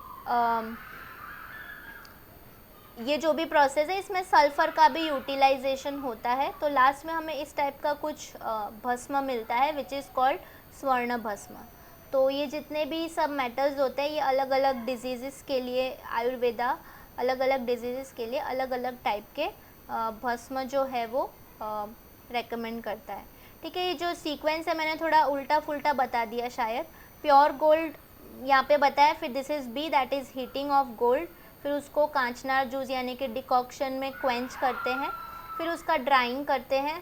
ये जो भी प्रोसेस है इसमें सल्फ़र का भी यूटिलाइजेशन होता है। तो लास्ट में हमें इस टाइप का कुछ भस्म मिलता है विच इज़ कॉल्ड स्वर्ण भस्म। तो ये जितने भी सब मेटल्स होते हैं ये अलग अलग डिजीज़ के लिए, आयुर्वेदा अलग अलग डिजीज़ के लिए अलग अलग टाइप के भस्म जो है वो रेकमेंड करता है, ठीक है। ये जो सीक्वेंस है मैंने थोड़ा उल्टा फुल्टा बता दिया शायद। प्योर गोल्ड यहाँ पे बताया, फिर this is B that is heating of gold, फिर उसको कांचनार जूस यानी कि डिकॉक्शन में क्वेंच करते हैं, फिर उसका ड्राइंग करते हैं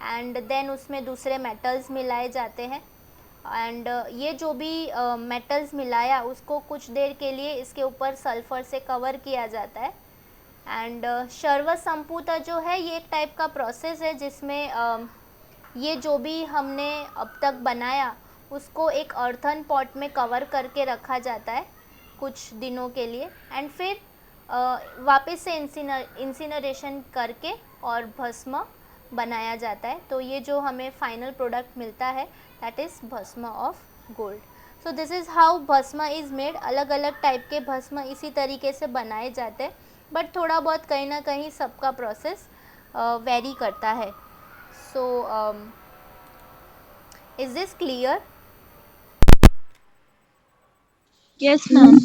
एंड देन उसमें दूसरे मेटल्स मिलाए जाते हैं एंड ये जो भी मेटल्स मिलाया उसको कुछ देर के लिए इसके ऊपर सल्फ़र से कवर किया जाता है। एंड शर्व संपूता जो है ये एक टाइप का प्रोसेस है जिसमें ये जो भी हमने अब तक बनाया उसको एक अर्थन पॉट में कवर करके रखा जाता है कुछ दिनों के लिए एंड फिर वापस से इंसिनरेशन करके और भस्म बनाया जाता है। तो ये जो हमें फाइनल प्रोडक्ट मिलता है दैट इज़ भस्म of gold. So this is how भस्म इज़ मेड। अलग अलग टाइप के भस्म इसी तरीके से बनाए जाते हैं, बट थोड़ा बहुत कहीं ना कहीं सबका प्रोसेस वेरी करता है। So is this clear? Yes, ma'am.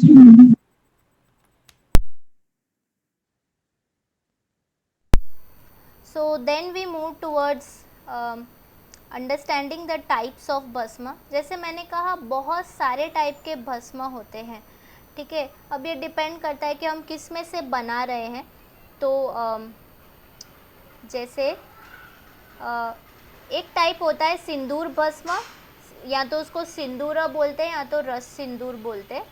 So then we move towards understanding the types of भस्म। जैसे मैंने कहा बहुत सारे टाइप के भस्म होते हैं, ठीक है। अब ये डिपेंड करता है कि हम किस में से बना रहे हैं। तो जैसे एक टाइप होता है सिंदूर भस्म, या तो उसको सिंदूरा बोलते हैं या तो रस सिंदूर बोलते हैं।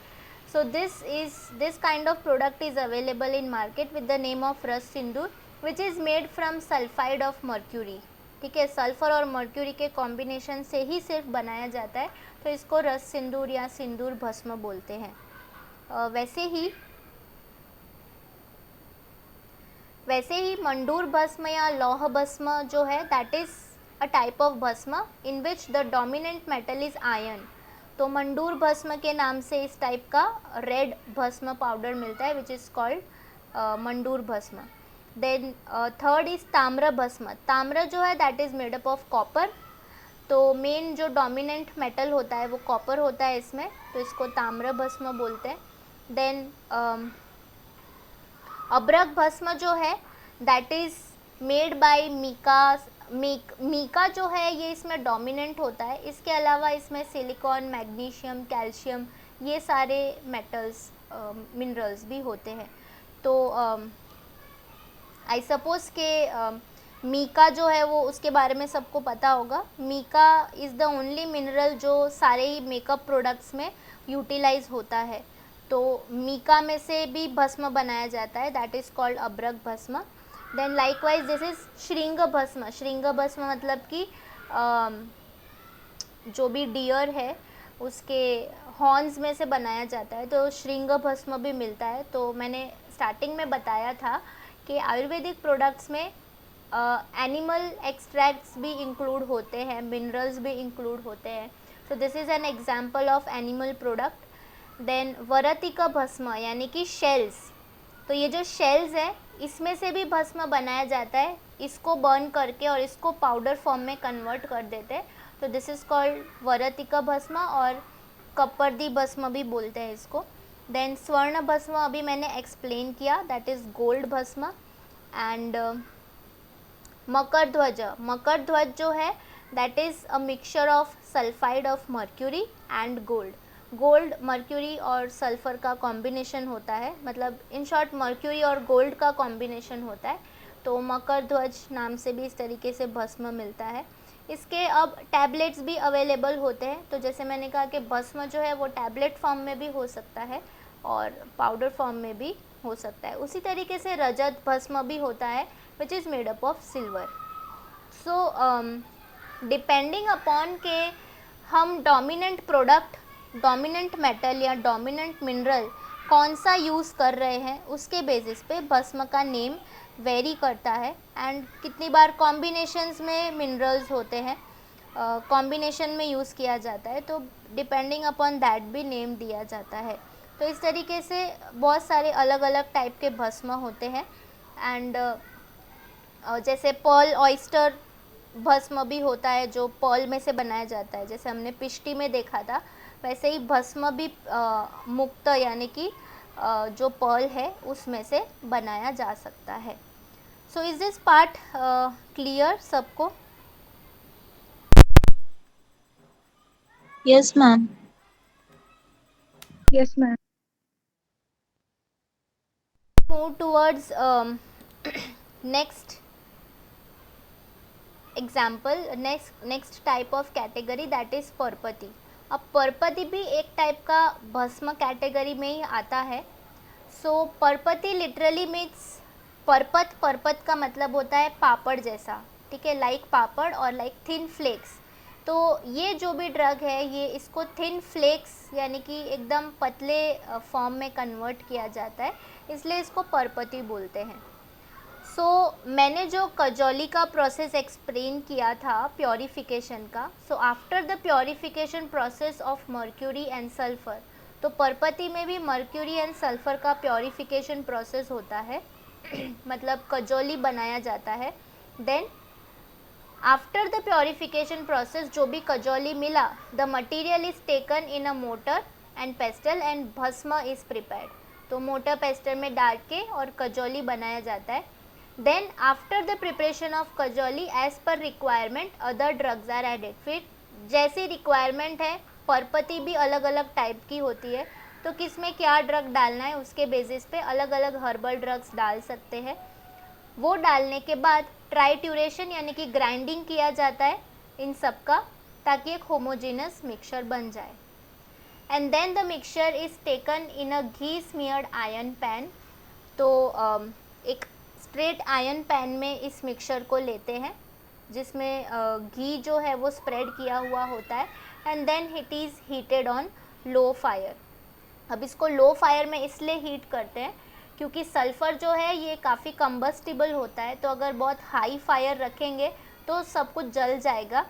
So this kind of product is available in market with the name of Ras Sindoor which is made from sulphide of mercury, ठीक है। सल्फ़र और मर्क्यूरी के कॉम्बिनेशन से ही सिर्फ बनाया जाता है, तो इसको रस सिंदूर या सिंदूर भस्म बोलते हैं। वैसे ही मंडूर भस्म या लौह भस्म जो है that is a type of bhasma in which the dominant metal is iron. तो मंडूर भस्म के नाम से इस टाइप का रेड भस्म पाउडर मिलता है विच इज़ कॉल्ड मंडूर भस्म। देन थर्ड इज़ ताम्र भस्म। ताम्र जो है that is made up of copper. तो मेन जो डोमिनेंट मेटल होता है वो कॉपर होता है इसमें, तो इसको ताम्र भस्म बोलते हैं। देन अब्रक भस्म जो है that is made by mica जो है ये इसमें डोमिनेंट होता है। इसके अलावा इसमें सिलिकॉन, मैग्नीशियम, कैल्शियम ये सारे मेटल्स मिनरल्स भी होते हैं। तो आई सपोज़ के मीका जो है वो उसके बारे में सबको पता होगा। Mica is the only mineral जो सारे ही मेकअप प्रोडक्ट्स में यूटिलाइज होता है। तो मीका में से भी भस्म बनाया जाता है दैट इज़ कॉल्ड अब्रक भस्म। देन लाइकवाइज दिस इज़ श्रृंग भस्म। श्रृंग भस्म मतलब कि जो भी डियर है उसके हॉर्न्स में से बनाया जाता है, तो श्रृंग भस्म भी मिलता है। तो मैंने स्टार्टिंग में बताया था कि आयुर्वेदिक प्रोडक्ट्स में एनिमल एक्सट्रैक्ट्स भी इंक्लूड होते हैं, मिनरल्स भी इंक्लूड होते हैं। So this is an example of animal product. Then वरतिका भस्म यानी कि शेल्स। तो ये जो शेल्स है इसमें से भी भस्म बनाया जाता है, इसको बर्न करके और इसको पाउडर फॉर्म में कन्वर्ट कर देते हैं। तो दिस इज़ कॉल्ड वरतिका भस्म और कपर्दी भस्म भी बोलते हैं इसको। देन स्वर्ण भस्म अभी मैंने एक्सप्लेन किया दैट इज़ गोल्ड भस्म। एंड मकर ध्वज जो है that is a mixture of sulphide of mercury and gold mercury और सल्फर का कॉम्बिनेशन होता है, मतलब इन शॉर्ट मर्क्यूरी और गोल्ड का कॉम्बिनेशन होता है, तो मकर ध्वज नाम से भी इस तरीके से भस्म मिलता है। इसके अब टैबलेट्स भी अवेलेबल होते हैं, तो जैसे मैंने कहा कि भस्म जो है वो टैबलेट फॉर्म में भी हो सकता है और पाउडर फॉर्म में भी हो सकता है। उसी तरीके से रजत भस्म भी होता है which is made up of silver. So depending upon के हम डोमिनेंट प्रोडक्ट, डोमिनेंट मेटल या डोमिनेंट मिनरल कौन सा यूज़ कर रहे हैं, उसके बेसिस पे भस्म का नेम वेरी करता है। एंड कितनी बार कॉम्बिनेशंस में मिनरल्स होते हैं, कॉम्बिनेशन में यूज़ किया जाता है, तो डिपेंडिंग अपॉन दैट भी नेम दिया जाता है। तो इस तरीके से बहुत सारे अलग अलग टाइप के भस्म होते हैं। एंड जैसे पर्ल ऑयस्टर भस्म भी होता है जो पर्ल में से बनाया जाता है, जैसे हमने पिष्टी में देखा था, वैसे ही भस्म भी मुक्त यानी कि जो पर्ल है उसमें से बनाया जा सकता है। So is this part clear सबको? Yes, ma'am. Yes, ma'am. Move towards next example, next type of category that is परपति। अब परपति भी एक टाइप का भस्म कैटेगरी में ही आता है। सो परपति लिटरली मीन्स परपत का मतलब होता है पापड़ जैसा, ठीक है, लाइक पापड़ और लाइक थिन फ्लेक्स। तो ये जो भी ड्रग है ये इसको थिन फ्लेक्स यानी कि एकदम पतले फॉर्म में कन्वर्ट किया जाता है, इसलिए इसको परपति बोलते हैं। सो मैंने जो कजौली का प्रोसेस एक्सप्लेन किया था प्योरीफिकेशन का, so after the purification process of mercury and sulphur, तो परपति में भी मर्क्यूरी एंड सल्फर का प्योरीफिकेशन प्रोसेस होता है मतलब कजौली बनाया जाता है। Then after the purification process जो भी कजौली मिला, the material is taken in a mortar and pestle and भस्म इज प्रिपेयर्ड। तो मोटर पेस्टल में डाल के और कजौली बनाया जाता है। Then after the preparation of कजौली as per requirement other drugs are added. फिर जैसी रिक्वायरमेंट है, परपति भी अलग अलग टाइप की होती है, तो किस में क्या ड्रग डालना है उसके बेसिस पे अलग अलग हर्बल ड्रग्स डाल सकते हैं। वो डालने के बाद ट्राइट्यूरेशन यानी कि ग्राइंडिंग किया जाता है इन सब का, ताकि एक होमोजेनस मिक्सचर बन जाए। And then the mixture is taken in a ghee smeared iron pan. तो एक स्ट्रेट आयरन पैन में इस मिक्सचर को लेते हैं जिसमें घी जो है वो स्प्रेड किया हुआ होता है, and then it is heated on low fire. अब इसको लो फायर में इसलिए हीट करते हैं क्योंकि सल्फ़र जो है ये काफ़ी कंबस्टिबल होता है, तो अगर बहुत हाई फायर रखेंगे तो सब कुछ जल जाएगा,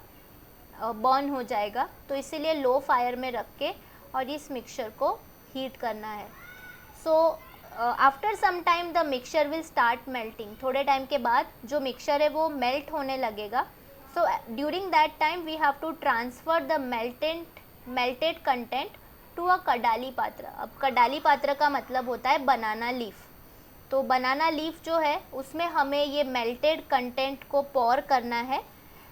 बर्न हो जाएगा, तो इसीलिए लो फायर में रख के और इस मिक्सचर को हीट करना है। So after some time the mixture will start melting. थोड़े टाइम के बाद जो मिक्सचर है वो मेल्ट होने लगेगा। So during that time we have to transfer the melted content to a कडाली पात्र। अब कडाली पात्र का मतलब होता है बनाना लीफ। तो बनाना लीफ जो है उसमें हमें ये मेल्टेड कंटेंट को पॉर करना है,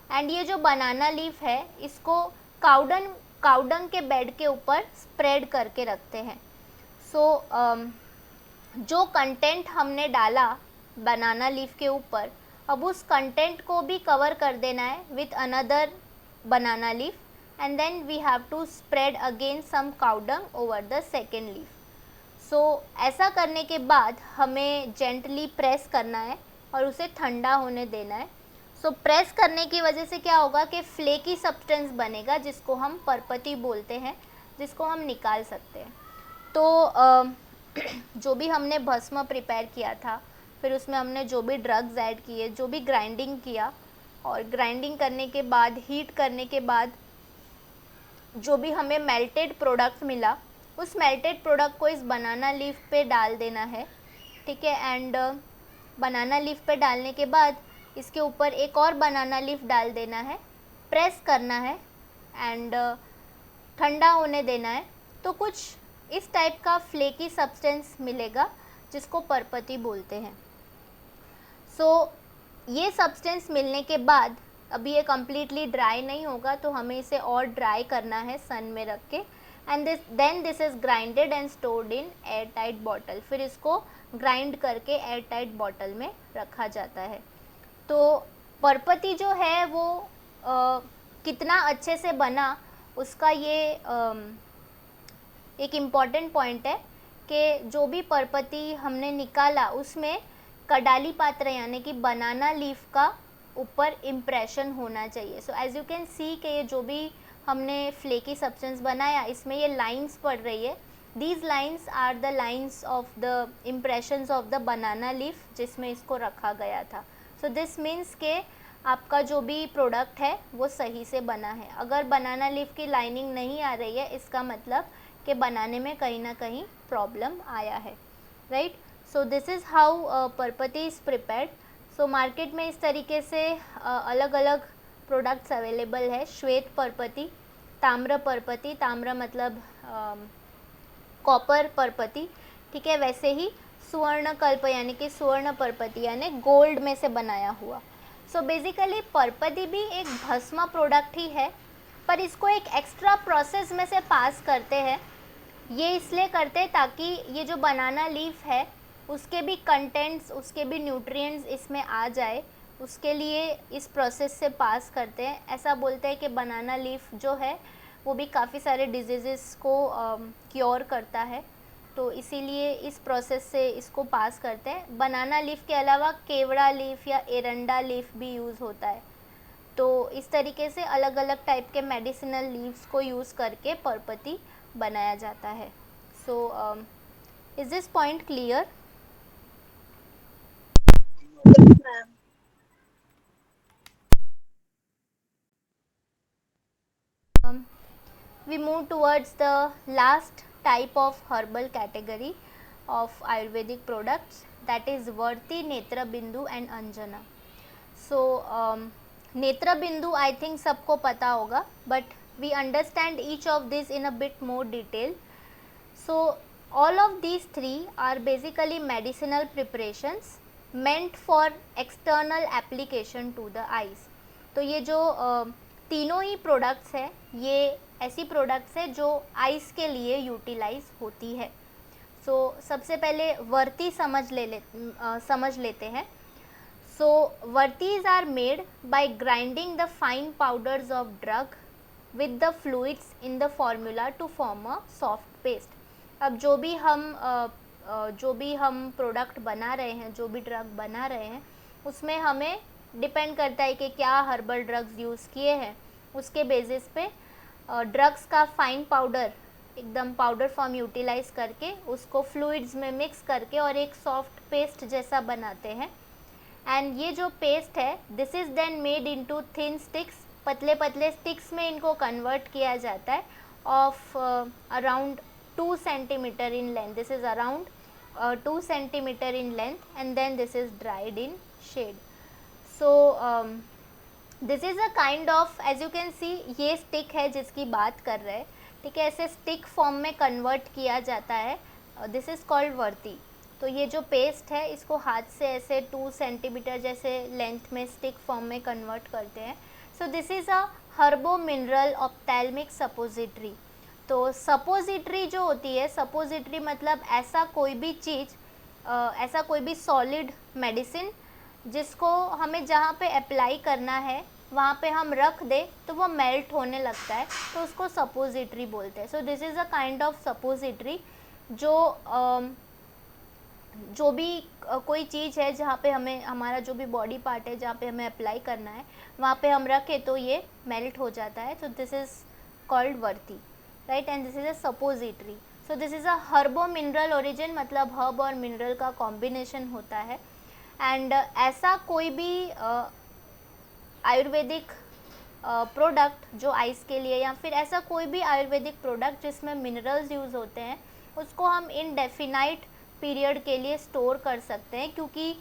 एंड ये जो बनाना लीफ है इसको काउडंग के बेड के ऊपर स्प्रेड करके रखते हैं। सो जो कंटेंट हमने डाला बनाना लीफ के ऊपर, अब उस कंटेंट को भी कवर कर देना है with another banana leaf, and then we have to spread again some cow dung over the second leaf. So ऐसा करने के बाद हमें gently प्रेस करना है और उसे ठंडा होने देना है। So प्रेस करने की वजह से क्या होगा कि फ्लेकी सब्सटेंस बनेगा जिसको हम परपति बोलते हैं, जिसको हम निकाल सकते हैं। तो जो भी हमने भस्म प्रिपेयर किया था, फिर उसमें हमने जो भी ड्रग्स ऐड किए, जो भी ग्राइंडिंग किया, और ग्राइंडिंग करने के बाद हीट करने के बाद जो भी हमें मेल्टेड प्रोडक्ट मिला, उस मेल्टेड प्रोडक्ट को इस बनाना लीफ पे डाल देना है, ठीक है। एंड बनाना लीफ पे डालने के बाद इसके ऊपर एक और बनाना लीफ डाल देना है, प्रेस करना है एंड ठंडा होने देना है। तो कुछ इस टाइप का फ्लेकी सब्सटेंस मिलेगा जिसको परपति बोलते हैं। सो ये सब्सटेंस मिलने के बाद अभी ये कम्प्लीटली ड्राई नहीं होगा, तो हमें इसे और ड्राई करना है सन में रख के, and this is grinded and stored in air tight bottle. फिर इसको ग्राइंड करके एयर टाइट बॉटल में रखा जाता है। तो परपति जो है वो कितना अच्छे से बना उसका ये एक इम्पॉर्टेंट पॉइंट है कि जो भी परपति हमने निकाला उसमें कडाली पात्र यानी कि बनाना लीफ का ऊपर इम्प्रेशन होना चाहिए। So as you can see कि ये जो भी हमने फ्लेकी सब्सटेंस बनाया इसमें ये लाइंस पड़ रही है। These lines are the lines of the impressions of the banana leaf जिसमें इसको रखा गया था। सो दिस मीन्स के आपका जो भी प्रोडक्ट है वो सही से बना है। अगर बनाना लीफ की लाइनिंग नहीं आ रही है इसका मतलब कि बनाने में कहीं ना कहीं प्रॉब्लम आया है, right. So this is how परपति इज़ प्रिपेयर्ड। सो मार्केट में इस तरीके से अलग अलग प्रोडक्ट्स अवेलेबल है। श्वेत परपति, ताम्र परपति, ताम्र मतलब कॉपर परपति, ठीक है। वैसे ही सुवर्ण कल्प यानी कि सुवर्ण परपति यानी गोल्ड में से बनाया हुआ। सो बेसिकली परपति भी एक भस्म प्रोडक्ट ही है, पर इसको एक एक्स्ट्रा प्रोसेस में से पास करते हैं। ये इसलिए करते हैं ताकि ये जो बनाना लीफ है उसके भी कंटेंट्स, उसके भी न्यूट्रिएंट्स इसमें आ जाए, उसके लिए इस प्रोसेस से पास करते हैं। ऐसा बोलते हैं कि बनाना लीफ जो है वो भी काफ़ी सारे डिजीज़ेस को क्योर करता है, तो इसीलिए इस प्रोसेस से इसको पास करते हैं। बनाना लीफ के अलावा केवड़ा लीफ या एरंडा लीफ भी यूज़ होता है। तो इस तरीके से अलग अलग टाइप के मेडिसिनल लीव्स को यूज़ करके परपति बनाया जाता है। So is this point clear? Yes, ma'am. We move towards the last type of herbal category of Ayurvedic products, that is Varti, Netra Bindu and Anjana. So Netra Bindu I think सबको पता होगा, but we understand each of these in a bit more detail. So all of these three are basically medicinal preparations meant for external application to the eyes. तो ये जो तीनों ही products हैं ये ऐसी प्रोडक्ट्स है जो आइस के लिए यूटिलाइज होती है। सो सबसे पहले वर्ती समझ लेते हैं। सो वर्तीज are made by grinding the fine powders of drug with the fluids in the formula to form a soft paste. अब जो भी हम प्रोडक्ट बना रहे हैं, जो भी ड्रग बना रहे हैं, उसमें हमें डिपेंड करता है कि क्या हर्बल ड्रग्स यूज़ किए हैं, उसके बेसिस पे ड्रग्स का फाइन पाउडर एकदम पाउडर फॉर्म यूटिलाइज करके उसको फ्लूइड्स में मिक्स करके और एक सॉफ्ट पेस्ट जैसा बनाते हैं। एंड ये जो पेस्ट है this is then made into thin sticks, पतले पतले स्टिक्स में इनको कन्वर्ट किया जाता है of around 2 centimetre in length. This is around 2 centimetre in length and then this is dried in shade. So this is a kind of, as you can see, ये stick है जिसकी बात कर रहे हैं, ठीक है। ऐसे स्टिक फॉर्म में कन्वर्ट किया जाता है, दिस इज़ कॉल्ड वर्ती। तो ये जो पेस्ट है इसको हाथ से ऐसे 2 सेंटीमीटर जैसे लेंथ में स्टिक फॉर्म में कन्वर्ट करते हैं। So this is a herbo mineral ophthalmic suppository. तो सपोजिटरी जो होती है, सपोजिटरी मतलब ऐसा कोई भी चीज़, ऐसा कोई भी सॉलिड मेडिसिन जिसको हमें जहाँ पे अप्लाई करना है वहाँ पे हम रख दें तो वो मेल्ट होने लगता है, तो उसको सपोजिटरी बोलते हैं। So this is a kind of suppository जो भी कोई चीज़ है जहाँ पे हमें, हमारा जो भी बॉडी पार्ट है जहाँ पे हमें अप्लाई करना है वहाँ पे हम रखें तो ये मेल्ट हो जाता है। तो दिस इज़ कॉल्ड वर्ती, right, and this is a suppository. So this is a herbo mineral origin, मतलब हर्ब और मिनरल का कॉम्बिनेशन होता है। एंड ऐसा कोई भी आयुर्वेदिक प्रोडक्ट जो आइस के लिए, या फिर ऐसा कोई भी आयुर्वेदिक प्रोडक्ट जिसमें मिनरल्स यूज़ होते हैं, उसको हम इनडेफिनाइट पीरियड के लिए स्टोर कर सकते हैं, क्योंकि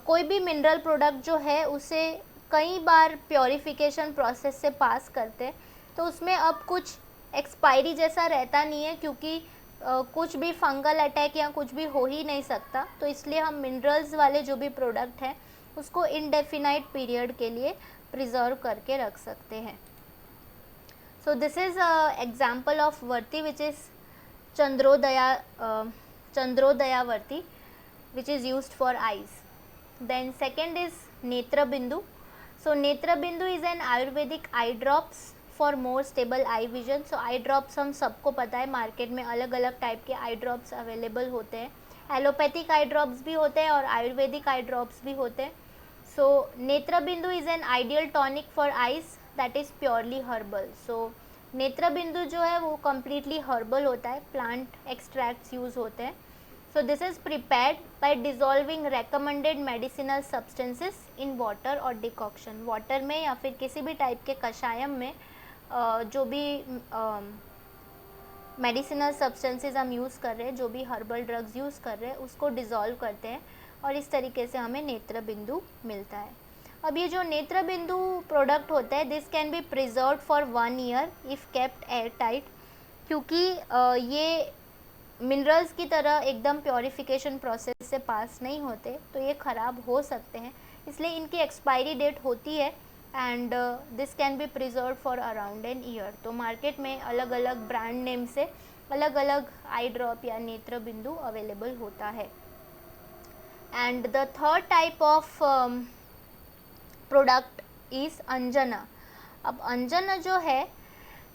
कोई भी मिनरल प्रोडक्ट जो है उसे कई बार प्योरीफिकेशन प्रोसेस से पास करते हैं, तो उसमें अब कुछ एक्सपायरी जैसा रहता नहीं है, क्योंकि कुछ भी फंगल अटैक या कुछ भी हो ही नहीं सकता, तो इसलिए हम मिनरल्स वाले जो भी प्रोडक्ट हैं उसको इनडेफिनाइट पीरियड के लिए प्रिजर्व करके रख सकते हैं. So this is example of वर्ती विच इज़ चंद्रोदयावर्ती which is used for eyes. Then second is Netra Bindu. So Netra Bindu is an Ayurvedic eye drops for more stable eye vision. So eye drops हम सबको पता है market में अलग अलग type के आई ड्रॉप्स अवेलेबल होते हैं. एलोपैथिक आई ड्रॉप्स भी होते हैं और आयुर्वेदिक आई ड्रॉप्स भी होते हैं. सो नेत्र बिंदु is an ideal tonic for eyes that is purely herbal. So नेत्र बिंदु जो है वो कम्प्लीटली हर्बल होता है, प्लांट एक्सट्रैक्ट्स यूज़ होते हैं. So this is prepared by dissolving recommended medicinal substances in water और decoction. वाटर में या फिर किसी भी टाइप के कषायम में जो भी मेडिसिनल सब्सटेंसेस हम यूज़ कर रहे हैं, जो भी हर्बल ड्रग्स यूज़ कर रहे हैं, उसको डिज़ोल्व करते हैं और इस तरीके से हमें नेत्र बिंदु मिलता है. अब ये जो नेत्र बिंदु प्रोडक्ट होता है, this can be preserve for 1 year if kept air tight, क्योंकि ये मिनरल्स की तरह एकदम प्योरीफिकेशन प्रोसेस से पास नहीं होते, तो ये ख़राब हो सकते हैं. इसलिए इनकी एक्सपायरी डेट होती है and this can be preserve for around an year. तो मार्केट में अलग अलग ब्रांड नेम से अलग अलग आई ड्रॉप या नेत्र बिंदु अवेलेबल होता है. And the third type of product is Anjana. अब अंजना जो है,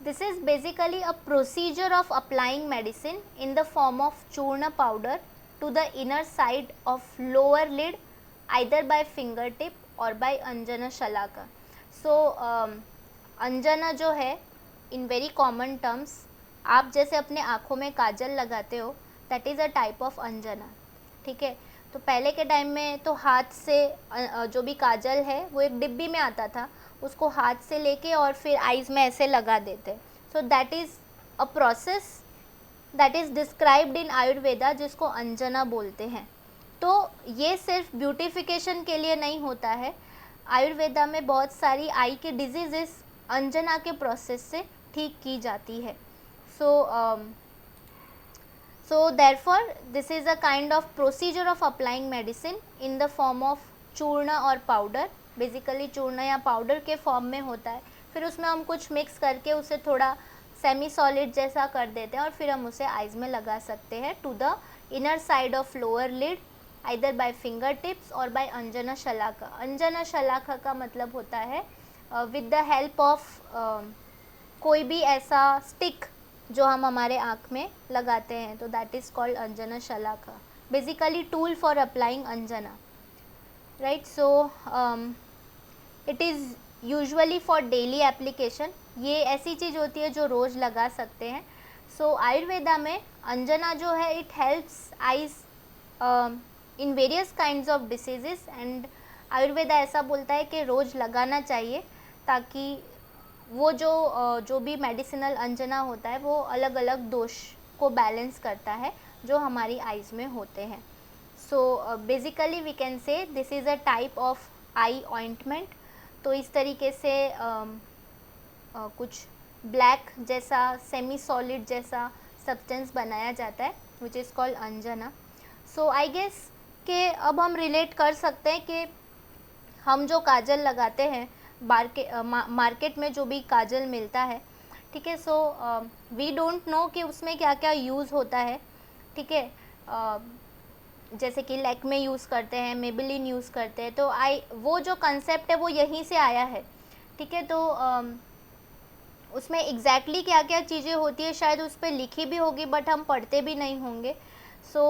this is basically a procedure of applying medicine in the form of churna powder to the inner side of lower lid either by fingertip or by anjana shalaka. So Anjana जो है in very common terms, आप जैसे अपने आँखों में काजल लगाते हो, that is a type of Anjana. ठीक है, तो पहले के टाइम में तो हाथ से जो भी काजल है वो एक डिब्बी में आता था, उसको हाथ से लेके और फिर आइज़ में ऐसे लगा देते. सो that is a process that is described in Ayurveda, जिसको अंजना बोलते हैं. तो ये सिर्फ ब्यूटिफिकेशन के लिए नहीं होता है. आयुर्वेदा में बहुत सारी आई के डिजीज़ेस अंजना के प्रोसेस से ठीक की जाती है. So therefore this is a kind of procedure of applying medicine in the form of चूर्ण और पाउडर. बेसिकली चूर्ण या पाउडर के फॉर्म में होता है, फिर उसमें हम कुछ मिक्स करके उसे थोड़ा सेमी सॉलिड जैसा कर देते हैं और फिर हम उसे आइज़ में लगा सकते हैं to the inner side of lower lid either by finger tips और बाय अंजना शलाका. अंजना शलाका का मतलब होता है विद द हेल्प ऑफ कोई भी ऐसा स्टिक जो हम हमारे आँख में लगाते हैं, तो दैट इज़ कॉल्ड अंजना शलाका. बेसिकली टूल फॉर अप्लाइंग अंजना, right. So it is usually for daily application. ये ऐसी चीज़ होती है जो रोज़ लगा सकते हैं. सो आयुर्वेदा में अंजना जो है it helps eyes in various kinds of diseases and Ayurveda ऐसा बोलता है कि रोज़ लगाना चाहिए ताकि वो जो भी मेडिसिनल अंजना होता है वो अलग अलग दोष को बैलेंस करता है जो हमारी आइज़ में होते हैं. So basically we can say this is a type of eye ointment. तो इस तरीके से कुछ ब्लैक जैसा सेमी सॉलिड जैसा सब्सटेंस बनाया जाता है which is called anjana. So I guess कि अब हम रिलेट कर सकते हैं कि हम जो काजल लगाते हैं मार्केट में जो भी काजल मिलता है, ठीक है. सो वी डोंट नो कि उसमें क्या क्या यूज़ होता है, ठीक है. जैसे कि लैक्मे यूज़ करते हैं, मेबेलिन यूज़ करते हैं, तो वो जो कंसेप्ट है वो यहीं से आया है, ठीक है. तो उसमें एग्जैक्टली क्या क्या चीज़ें होती है शायद उस पर लिखी भी होगी बट हम पढ़ते भी नहीं होंगे. सो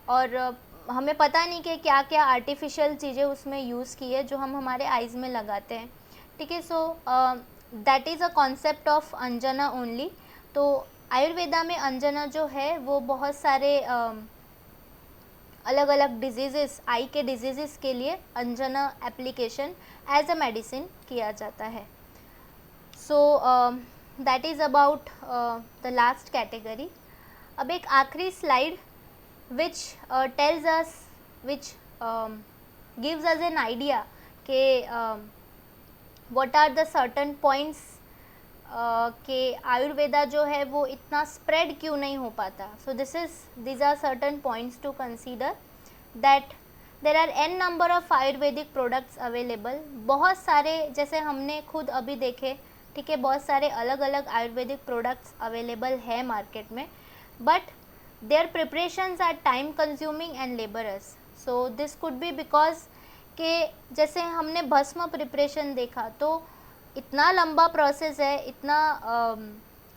और हमें पता नहीं कि क्या क्या आर्टिफिशियल चीज़ें उसमें यूज़ की है जो हम हमारे आइज़ में लगाते हैं, ठीक है. So that is a concept of Anjana only. तो आयुर्वेदा में अंजना जो है वो बहुत सारे अलग अलग डिजीज़ेस, आई के डिजीज़ेस के लिए anjana application as a medicine किया जाता है. So that is about the last category. अब एक आखिरी slide which tells us, which gives us an idea कि what are the certain points कि आयुर्वेदा जो है वो इतना स्प्रेड क्यों नहीं हो पाता. सो these are certain points to consider that there are n number of Ayurvedic products available. बहुत सारे, जैसे हमने खुद अभी देखे, ठीक है, बहुत सारे अलग अलग आयुर्वेदिक प्रोडक्ट्स अवेलेबल है मार्केट में, but their preparations are time consuming and laborious. So this could be because कि जैसे हमने भस्म प्रिपरेशन देखा तो इतना लंबा प्रोसेस है, इतना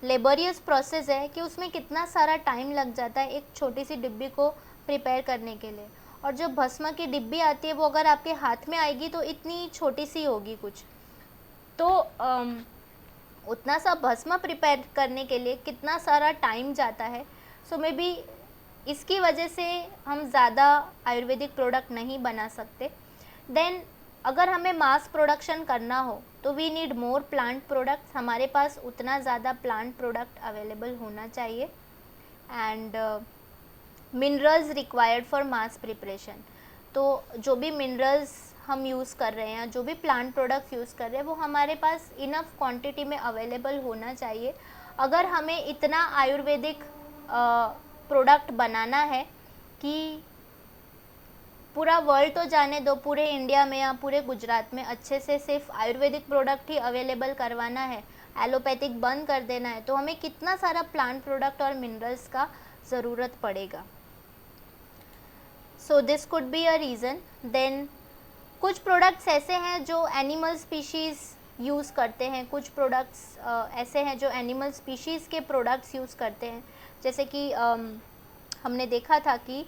लेबरियस प्रोसेस है कि उसमें कितना सारा टाइम लग जाता है एक छोटी सी डिब्बी को प्रिपेयर करने के लिए. और जो भस्म की डिब्बी आती है वो अगर आपके हाथ में आएगी तो इतनी छोटी सी होगी कुछ, तो उतना सा भस्म प्रिपेयर करने के लिए कितना सारा टाइम जाता है. सो मे बी इसकी वजह से हम ज़्यादा आयुर्वेदिक प्रोडक्ट नहीं बना सकते. देन अगर हमें मास प्रोडक्शन करना हो तो we need more plant products. हमारे पास उतना ज़्यादा प्लांट प्रोडक्ट अवेलेबल होना चाहिए. And minerals required for mass preparation. तो जो भी मिनरल्स हम यूज़ कर रहे हैं, जो भी प्लांट प्रोडक्ट्स यूज़ कर रहे हैं, वो हमारे पास इनफ क्वांटिटी में अवेलेबल होना चाहिए. अगर हमें इतना आयुर्वेदिक प्रोडक्ट बनाना है कि पूरा वर्ल्ड तो जाने दो, पूरे इंडिया में या पूरे गुजरात में अच्छे से सिर्फ आयुर्वेदिक प्रोडक्ट ही अवेलेबल करवाना है, एलोपैथिक बंद कर देना है, तो हमें कितना सारा प्लांट प्रोडक्ट और मिनरल्स का ज़रूरत पड़ेगा. So this could be a reason. Then कुछ प्रोडक्ट्स ऐसे हैं जो एनिमल स्पीशीज़ यूज़ करते हैं, कुछ प्रोडक्ट्स ऐसे हैं जो एनिमल स्पीशीज़ के प्रोडक्ट्स यूज़ करते हैं. जैसे कि हमने देखा था कि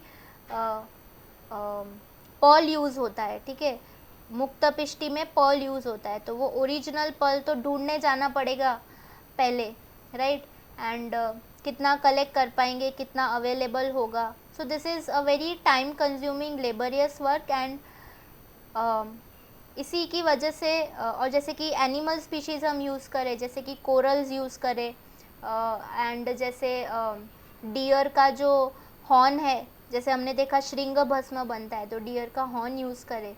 पर्ल यूज़ होता है, ठीक है, मुक्त पिष्टि में पर्ल यूज़ होता है, तो वो ओरिजिनल पर्ल तो ढूंढने जाना पड़ेगा पहले, राइट. एंड कितना कलेक्ट कर पाएंगे, कितना अवेलेबल होगा. सो this is a very time consuming laborious work. And इसी की वजह से और जैसे कि एनिमल स्पीशीज़ हम यूज़ करें, जैसे कि कोरल्स यूज़ करें, एंड जैसे डियर का जो हॉर्न है, जैसे हमने देखा श्रृंग भस्म बनता है तो डियर का हॉर्न यूज़ करें,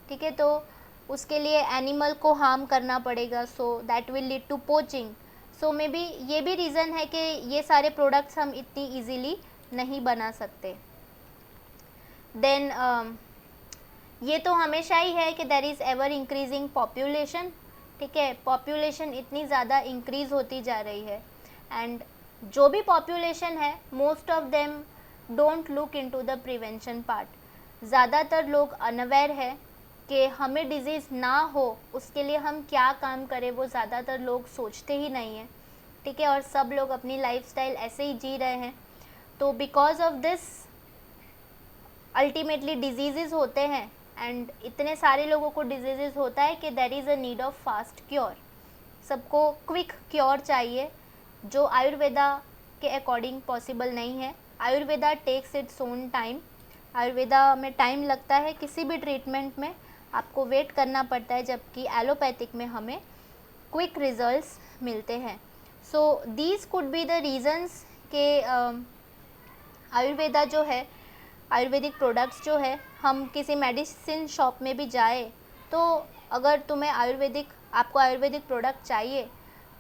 ठीक है, तो उसके लिए एनिमल को हार्म करना पड़ेगा. So that will lead to poaching. So maybe ये भी रीज़न है कि ये सारे प्रोडक्ट्स हम इतनी ईजीली नहीं बना सकते. देन ये तो हमेशा ही है कि there is ever increasing population, ठीक है, पॉपुलेशन इतनी ज़्यादा इंक्रीज़ होती जा रही है. एंड जो भी पॉपुलेशन है, most of them don't look into the prevention part. ज़्यादातर लोग अनअवेयर है कि हमें डिजीज़ ना हो उसके लिए हम क्या काम करें, वो ज़्यादातर लोग सोचते ही नहीं हैं, ठीक है, और सब लोग अपनी लाइफस्टाइल ऐसे ही जी रहे हैं. तो because of this ultimately disease होते हैं. एंड इतने सारे लोगों को डिजीज़ होता है कि there is a need of fast cure. सबको क्विक क्योर चाहिए, जो आयुर्वेदा के अकॉर्डिंग पॉसिबल नहीं है. Ayurveda takes its own time. Ayurveda में टाइम लगता है, किसी भी ट्रीटमेंट में आपको वेट करना पड़ता है, जबकि एलोपैथिक में हमें क्विक रिजल्ट्स मिलते हैं. So these could be the reasons के आयुर्वेदा जो है, आयुर्वेदिक प्रोडक्ट्स जो है, हम किसी मेडिसिन शॉप में भी जाए तो अगर तुम्हें आपको आयुर्वेदिक प्रोडक्ट चाहिए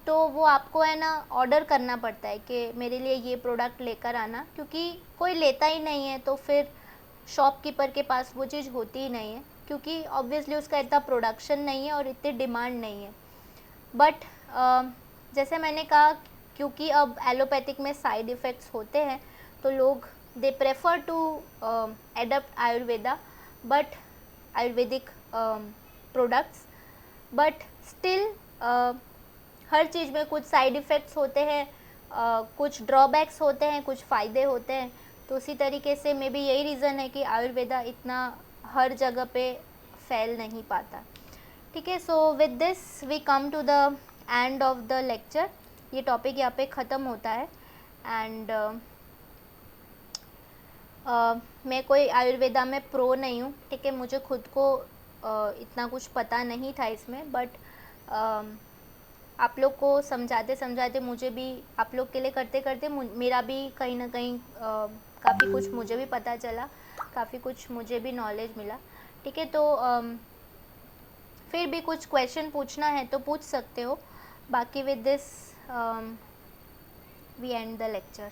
तो वो आपको है ना ऑर्डर करना पड़ता है कि मेरे लिए ये प्रोडक्ट लेकर आना, क्योंकि कोई लेता ही नहीं है तो फिर शॉपकीपर के पास वो चीज़ होती ही नहीं है, क्योंकि ऑब्वियसली उसका इतना प्रोडक्शन नहीं है और इतनी डिमांड नहीं है. बट जैसे मैंने कहा, क्योंकि अब एलोपैथिक में साइड इफ़ेक्ट्स होते हैं तो लोग they prefer to adapt Ayurveda but Ayurvedic products. But still हर चीज़ में कुछ साइड इफ़ेक्ट्स होते हैं, कुछ ड्रॉबैक्स होते हैं, कुछ फ़ायदे होते हैं. तो उसी तरीके से मे बी यही रीज़न है कि आयुर्वेदा इतना हर जगह पे फैल नहीं पाता, ठीक है. So with this we come to the end of the lecture. ये टॉपिक यहाँ पे ख़त्म होता है. एंड मैं कोई आयुर्वेदा में प्रो नहीं हूँ, ठीक है, मुझे खुद को इतना कुछ पता नहीं था इसमें. बट आप लोग को समझाते समझाते मुझे भी, आप लोग के लिए करते करते मेरा भी कहीं ना कहीं काफ़ी कुछ मुझे भी पता चला, काफ़ी कुछ मुझे भी नॉलेज मिला, ठीक है. तो फिर भी कुछ क्वेश्चन पूछना है तो पूछ सकते हो. बाकी with this we end the lecture.